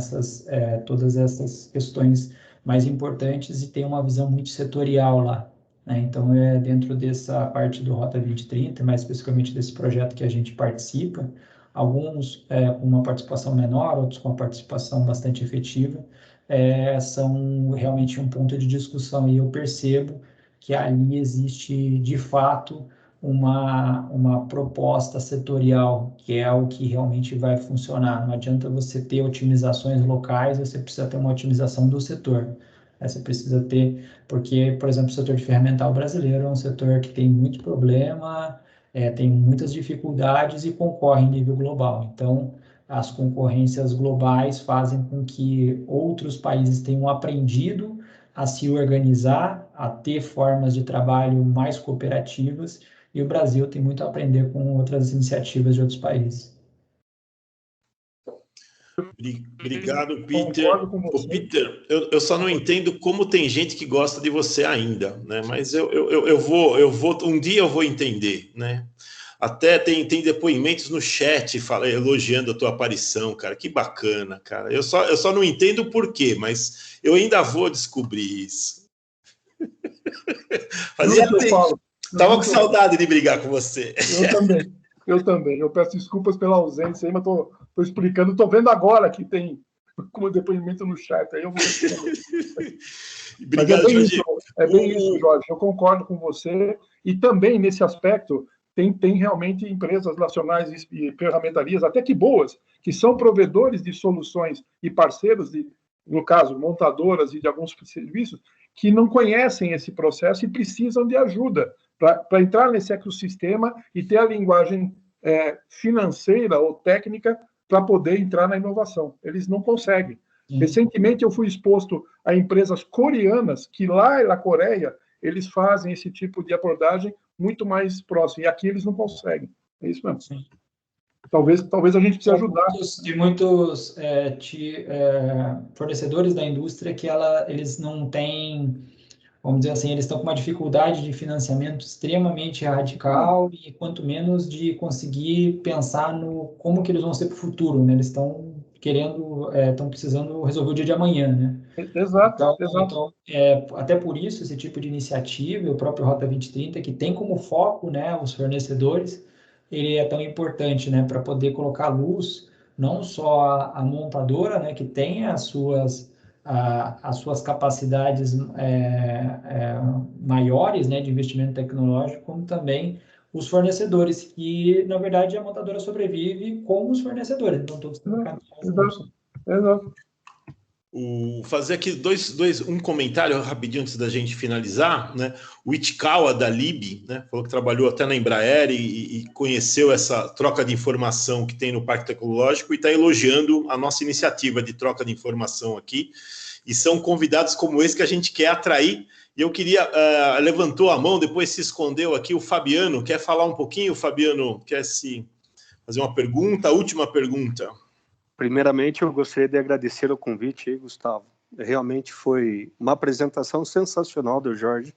todas essas questões mais importantes e tem uma visão muito setorial lá, né? Então, dentro dessa parte do Rota 2030, mais especificamente desse projeto que a gente participa, alguns com uma participação menor, outros com uma participação bastante efetiva, são realmente um ponto de discussão, e eu percebo que ali existe, de fato, uma proposta setorial, que é o que realmente vai funcionar. Não adianta você ter otimizações locais, você precisa ter uma otimização do setor. Você precisa ter, porque, por exemplo, o setor de ferramental brasileiro é um setor que tem muito problema, tem muitas dificuldades e concorre em nível global. Então, as concorrências globais fazem com que outros países tenham aprendido a se organizar, a ter formas de trabalho mais cooperativas, e o Brasil tem muito a aprender com outras iniciativas de outros países. Obrigado, Peter. Ô, Peter, eu só não entendo como tem gente que gosta de você ainda, né? Mas eu vou, um dia eu vou entender, né? Até tem depoimentos no chat elogiando a tua aparição, cara. Que bacana, cara. Eu só não entendo o porquê, mas eu ainda vou descobrir isso. Fazia tempo. Tava com saudade de brigar com você. Eu também. Eu peço desculpas pela ausência aí, mas tô explicando. Tô vendo agora que tem como depoimento no chat. Aí eu vou Obrigado, Jorge. É bem isso, Jorge. Eu concordo com você. E também, nesse aspecto, tem realmente empresas nacionais e ferramentarias, até que boas, que são provedores de soluções e parceiros, no caso, montadoras e de alguns serviços, que não conhecem esse processo e precisam de ajuda para entrar nesse ecossistema e ter a linguagem financeira ou técnica para poder entrar na inovação. Eles não conseguem. Recentemente, eu fui exposto a empresas coreanas que lá na Coreia eles fazem esse tipo de abordagem muito mais próximo, e aqui eles não conseguem. É isso mesmo. Sim. Talvez a gente precise ajudar. Muitos fornecedores da indústria que eles não têm, vamos dizer assim, eles estão com uma dificuldade de financiamento extremamente radical e quanto menos de conseguir pensar no como que eles vão ser para o futuro, né? Eles estão estão precisando resolver o dia de amanhã, né? Exato. Então, até por isso, esse tipo de iniciativa, o próprio Rota 2030, que tem como foco, né, os fornecedores, ele é tão importante, né, para poder colocar à luz não só a montadora, né, que tem as suas capacidades maiores, né, de investimento tecnológico, como também os fornecedores, que, na verdade, a montadora sobrevive com os fornecedores. Então, todos têm Exato. Fazer aqui um comentário rapidinho antes da gente finalizar, né? O Ichikawa da Lib, né, falou que trabalhou até na Embraer e conheceu essa troca de informação que tem no Parque Tecnológico e está elogiando a nossa iniciativa de troca de informação aqui. E são convidados como esse que a gente quer atrair. E eu queria, levantou a mão, depois se escondeu aqui, o Fabiano. Quer falar um pouquinho, Fabiano? Quer fazer uma pergunta? A última pergunta. Primeiramente, eu gostaria de agradecer o convite aí, Gustavo. Realmente foi uma apresentação sensacional do Jorge,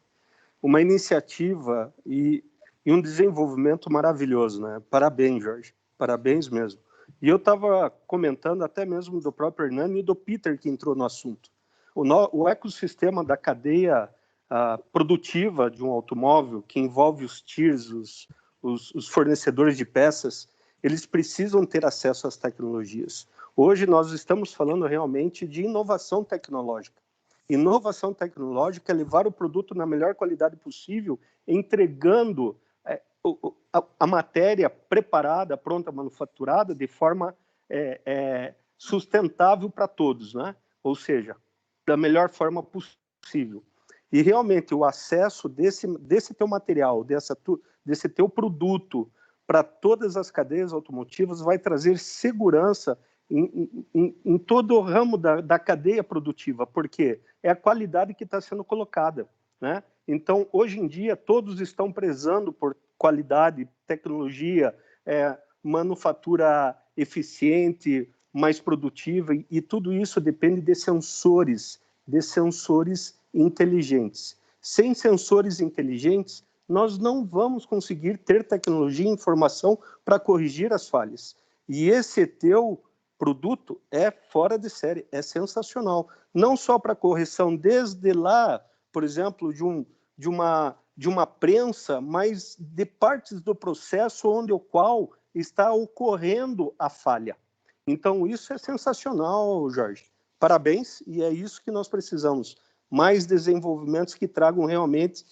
uma iniciativa e um desenvolvimento maravilhoso, né? Parabéns, Jorge, parabéns mesmo. E eu estava comentando até mesmo do próprio Hernani e do Peter que entrou no assunto. O ecossistema da cadeia produtiva de um automóvel, que envolve os tiers, os fornecedores de peças, eles precisam ter acesso às tecnologias. Hoje nós estamos falando realmente de inovação tecnológica. Inovação tecnológica é levar o produto na melhor qualidade possível, entregando a matéria preparada, pronta, manufaturada, de forma sustentável para todos, né? Ou seja, da melhor forma possível. E realmente o acesso desse teu material, desse teu produto, para todas as cadeias automotivas, vai trazer segurança em todo o ramo da cadeia produtiva, porque é a qualidade que está sendo colocada, né? Então, hoje em dia, todos estão prezando por qualidade, tecnologia, manufatura eficiente, mais produtiva, e tudo isso depende de sensores inteligentes. Sem sensores inteligentes, nós não vamos conseguir ter tecnologia e informação para corrigir as falhas. E esse teu produto é fora de série, é sensacional. Não só para correção desde lá, por exemplo, de uma prensa, mas de partes do processo onde o qual está ocorrendo a falha. Então, isso é sensacional, Jorge. Parabéns, e é isso que nós precisamos. Mais desenvolvimentos que tragam realmente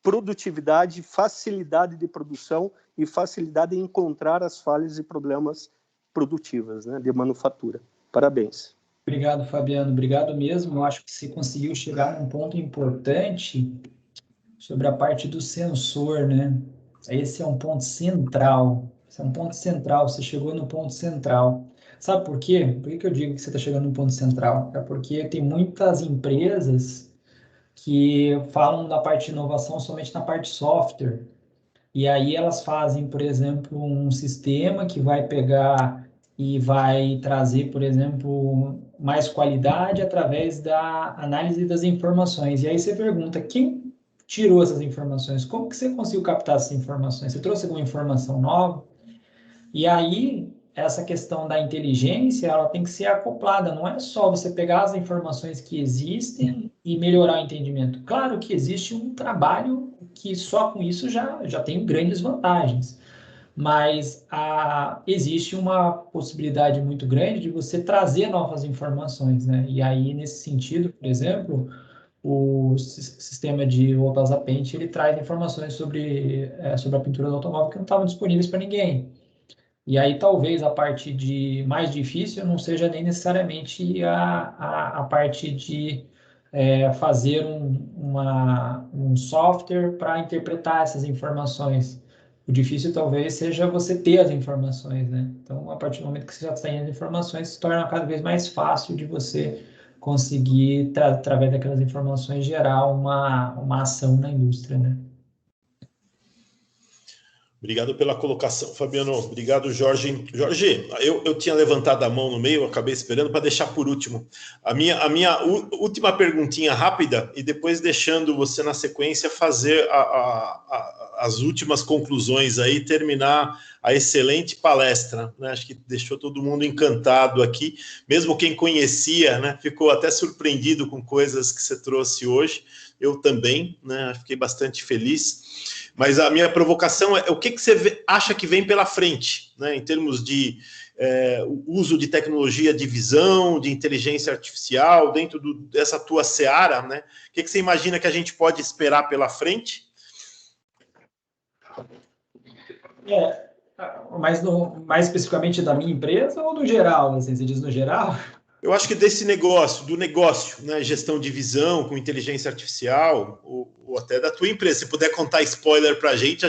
produtividade, facilidade de produção e facilidade em encontrar as falhas e problemas produtivas, né, de manufatura. Parabéns. Obrigado, Fabiano. Obrigado mesmo. Eu acho que você conseguiu chegar num ponto importante sobre a parte do sensor, né? Esse é um ponto central. Esse é um ponto central. Você chegou no ponto central. Sabe por quê? Por que eu digo que você está chegando no ponto central? É porque tem muitas empresas que falam da parte de inovação somente na parte de software. E aí elas fazem, por exemplo, um sistema que vai pegar e vai trazer, por exemplo, mais qualidade através da análise das informações. E aí você pergunta, quem tirou essas informações? Como que você conseguiu captar essas informações? Você trouxe alguma informação nova? E aí, essa questão da inteligência, ela tem que ser acoplada. Não é só você pegar as informações que existem e melhorar o entendimento. Claro que existe um trabalho que só com isso já tem grandes vantagens. Mas existe uma possibilidade muito grande de você trazer novas informações, né? E aí, nesse sentido, por exemplo, o sistema de Voltasa Paint, ele traz informações sobre a pintura do automóvel que não estavam disponíveis para ninguém. E aí, talvez, a parte mais difícil não seja nem necessariamente a parte de fazer um software para interpretar essas informações. O difícil talvez seja você ter as informações, né? Então, a partir do momento que você já tem as informações, se torna cada vez mais fácil de você conseguir, através daquelas informações, gerar uma ação na indústria, né? Obrigado pela colocação, Fabiano. Obrigado, Jorge. Jorge, eu tinha levantado a mão no meio, acabei esperando para deixar por último. A minha última perguntinha rápida, e depois deixando você na sequência fazer as últimas conclusões aí, terminar a excelente palestra, né? Acho que deixou todo mundo encantado aqui, mesmo quem conhecia, né? Ficou até surpreendido com coisas que você trouxe hoje. Eu também, né? Fiquei bastante feliz. Mas a minha provocação é o que você acha que vem pela frente, né, em termos de uso de tecnologia de visão, de inteligência artificial, dentro dessa tua seara, né? O que você imagina que a gente pode esperar pela frente? Mas mais especificamente da minha empresa ou no geral? Assim, você diz no geral? Eu acho que do negócio, né? Gestão de visão com inteligência artificial, ou até da tua empresa. Se puder contar spoiler para a gente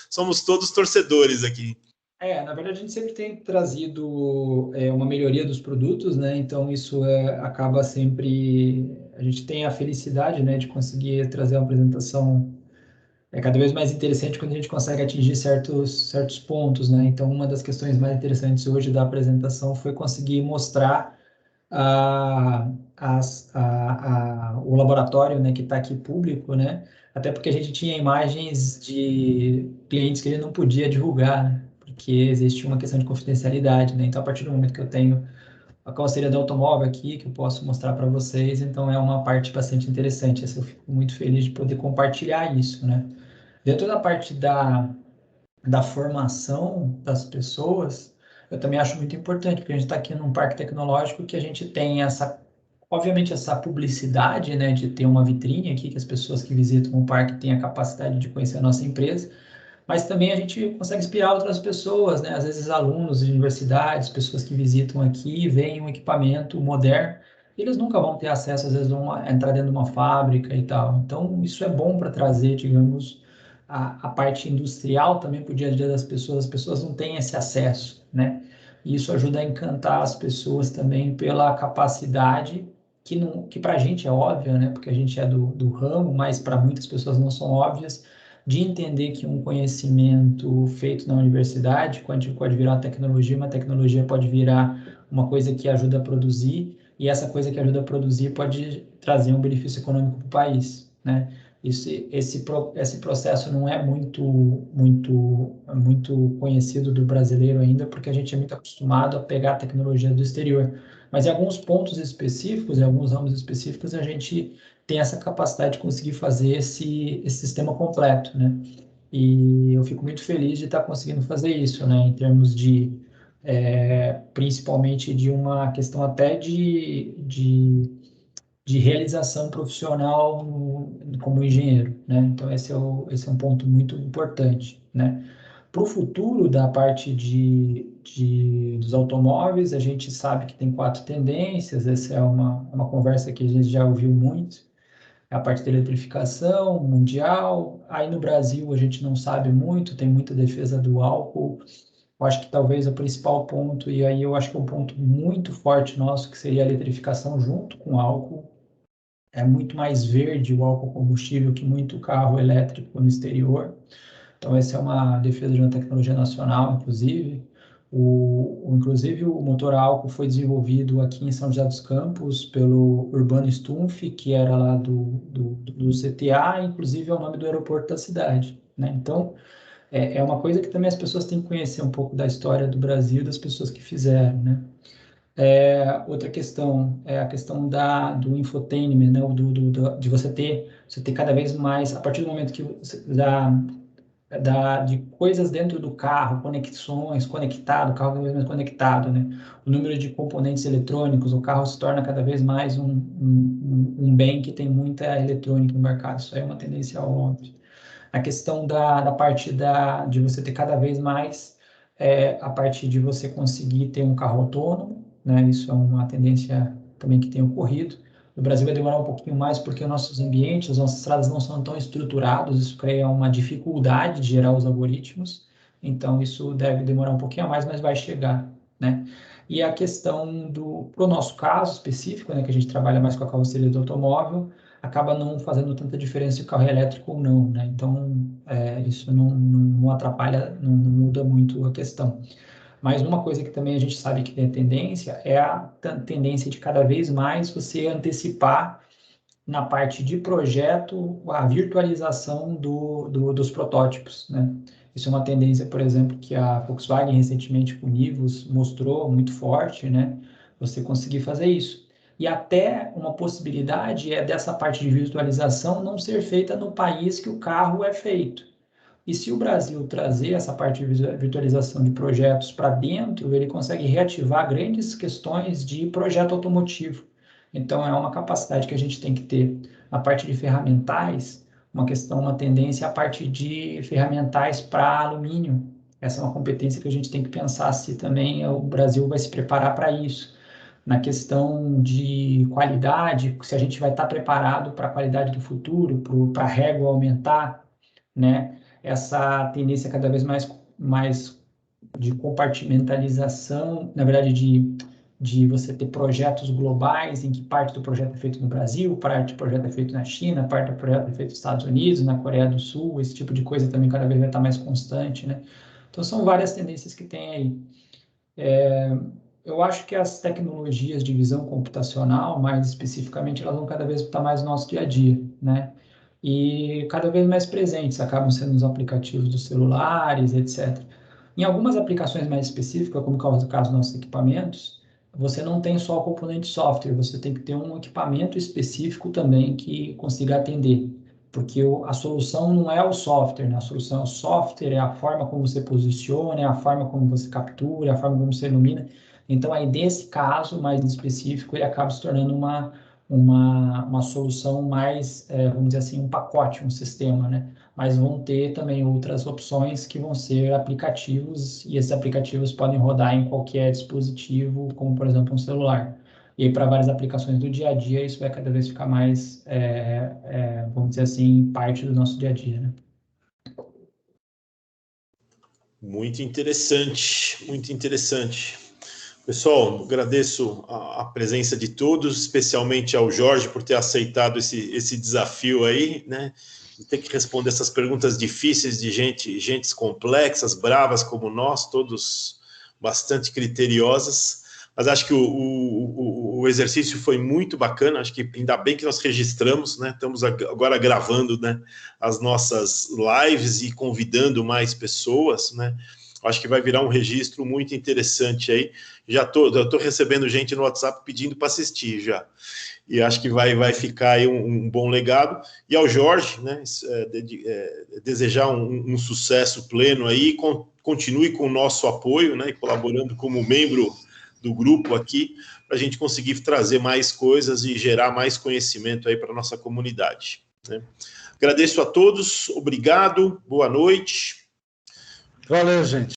somos todos torcedores aqui. Na verdade, a gente sempre tem trazido uma melhoria dos produtos, né? Então, isso acaba sempre... A gente tem a felicidade, né, de conseguir trazer uma apresentação cada vez mais interessante quando a gente consegue atingir certos pontos, né? Então, uma das questões mais interessantes hoje da apresentação foi conseguir mostrar o laboratório, né, que está aqui público, né? Até porque a gente tinha imagens de clientes que ele não podia divulgar, né? Porque existe uma questão de confidencialidade, né? Então, a partir do momento que eu tenho a carroceria do automóvel aqui, que eu posso mostrar para vocês, então é uma parte bastante interessante. Eu fico muito feliz de poder compartilhar isso, né? Dentro da parte da formação das pessoas, eu também acho muito importante, porque a gente está aqui num parque tecnológico que a gente tem obviamente, essa publicidade, né, de ter uma vitrine aqui, que as pessoas que visitam o parque têm a capacidade de conhecer a nossa empresa, mas também a gente consegue inspirar outras pessoas, né, às vezes alunos de universidades, pessoas que visitam aqui, veem um equipamento moderno, eles nunca vão ter acesso, às vezes, a entrar dentro de uma fábrica e tal. Então, isso é bom para trazer, digamos, a parte industrial também para o dia a dia das pessoas. As pessoas não têm esse acesso, né? E isso ajuda a encantar as pessoas também pela capacidade que para a gente é óbvia, né? Porque a gente é do ramo, mas para muitas pessoas não são óbvias, de entender que um conhecimento feito na universidade pode virar uma tecnologia pode virar uma coisa que ajuda a produzir, e essa coisa que ajuda a produzir pode trazer um benefício econômico para o país, né? Esse processo não é muito conhecido do brasileiro ainda, porque a gente é muito acostumado a pegar a tecnologia do exterior. Mas em alguns pontos específicos, em alguns ramos específicos, a gente tem essa capacidade de conseguir fazer esse sistema completo, né? E eu fico muito feliz de estar conseguindo fazer isso, né? Em termos de, principalmente de uma questão até de realização profissional como engenheiro, né? Então, esse é um ponto muito importante, né? Para o futuro da parte dos automóveis, a gente sabe que tem 4 tendências, essa é uma conversa que a gente já ouviu muito, a parte da eletrificação mundial. Aí no Brasil a gente não sabe muito, tem muita defesa do álcool. Eu acho que talvez o principal ponto, e aí eu acho que é um ponto muito forte nosso, que seria a eletrificação junto com o álcool. É muito mais verde o álcool combustível que muito carro elétrico no exterior. Então, essa é uma defesa de uma tecnologia nacional, inclusive. Inclusive, o motor a álcool foi desenvolvido aqui em São José dos Campos pelo Urbano Stumpf, que era lá do CTA, inclusive é o nome do aeroporto da cidade, né? Então, é uma coisa que também as pessoas têm que conhecer um pouco da história do Brasil, das pessoas que fizeram, né? Outra questão é a questão do infotainment, né? De você ter cada vez mais, a partir do momento que de coisas dentro do carro, conexões, conectado, o carro cada vez mais conectado, né? O número de componentes eletrônicos, o carro se torna cada vez mais um bem que tem muita eletrônica no mercado. Isso aí é uma tendência óbvia. A questão da parte de você ter cada vez mais a parte de você conseguir ter um carro autônomo, né? Isso é uma tendência também que tem ocorrido. No Brasil vai demorar um pouquinho mais porque os nossos ambientes, as nossas estradas não são tão estruturados, isso cria uma dificuldade de gerar os algoritmos, então isso deve demorar um pouquinho a mais, mas vai chegar, né? E a questão para o nosso caso específico, né, que a gente trabalha mais com a carroceria do automóvel, acaba não fazendo tanta diferença se o carro é elétrico ou não, né? Então, isso não atrapalha, não muda muito a questão. Mas uma coisa que também a gente sabe que tem tendência é a tendência de cada vez mais você antecipar na parte de projeto a virtualização dos protótipos, né? Isso é uma tendência, por exemplo, que a Volkswagen recentemente com o Nivus mostrou muito forte, né? Você conseguir fazer isso. E até uma possibilidade é dessa parte de virtualização não ser feita no país que o carro é feito. E se o Brasil trazer essa parte de virtualização de projetos para dentro, ele consegue reativar grandes questões de projeto automotivo. Então, é uma capacidade que a gente tem que ter. Na parte de ferramentais, uma tendência a parte de ferramentais para alumínio. Essa é uma competência que a gente tem que pensar se também o Brasil vai se preparar para isso. Na questão de qualidade, se a gente vai estar preparado para a qualidade do futuro, para a régua aumentar, né? Essa tendência cada vez mais de compartimentalização, na verdade, de você ter projetos globais, em que parte do projeto é feito no Brasil, parte do projeto é feito na China, parte do projeto é feito nos Estados Unidos, na Coreia do Sul, esse tipo de coisa também cada vez vai estar mais constante, né? Então, são várias tendências que tem aí. Eu acho que as tecnologias de visão computacional, mais especificamente, elas vão cada vez estar mais no nosso dia a dia, né? E cada vez mais presentes, acabam sendo os aplicativos dos celulares, etc. Em algumas aplicações mais específicas, como é o caso dos nossos equipamentos, você não tem só o componente software, você tem que ter um equipamento específico também que consiga atender, porque a solução não é o software, né? A solução é o software, é a forma como você posiciona, é a forma como você captura, é a forma como você ilumina. Então, aí, nesse caso mais específico, ele acaba se tornando uma solução mais, vamos dizer assim, um pacote, um sistema, né? Mas vão ter também outras opções que vão ser aplicativos, e esses aplicativos podem rodar em qualquer dispositivo, como, por exemplo, um celular. E aí, para várias aplicações do dia a dia, isso vai cada vez ficar mais, vamos dizer assim, parte do nosso dia a dia, né? Muito interessante, muito interessante. Pessoal, agradeço a presença de todos, especialmente ao Jorge por ter aceitado esse desafio aí, né? De ter que responder essas perguntas difíceis de gentes complexas, bravas como nós, todos bastante criteriosas. Mas acho que o exercício foi muito bacana, acho que ainda bem que nós registramos, né? Estamos agora gravando, né, as nossas lives e convidando mais pessoas, né? Acho que vai virar um registro muito interessante aí. Já estou recebendo gente no WhatsApp pedindo para assistir já. E acho que vai ficar aí um bom legado. E ao Jorge, né, desejar um sucesso pleno aí, continue com o nosso apoio, né, colaborando como membro do grupo aqui, para a gente conseguir trazer mais coisas e gerar mais conhecimento aí para a nossa comunidade, né? Agradeço a todos, obrigado, boa noite. Valeu, gente.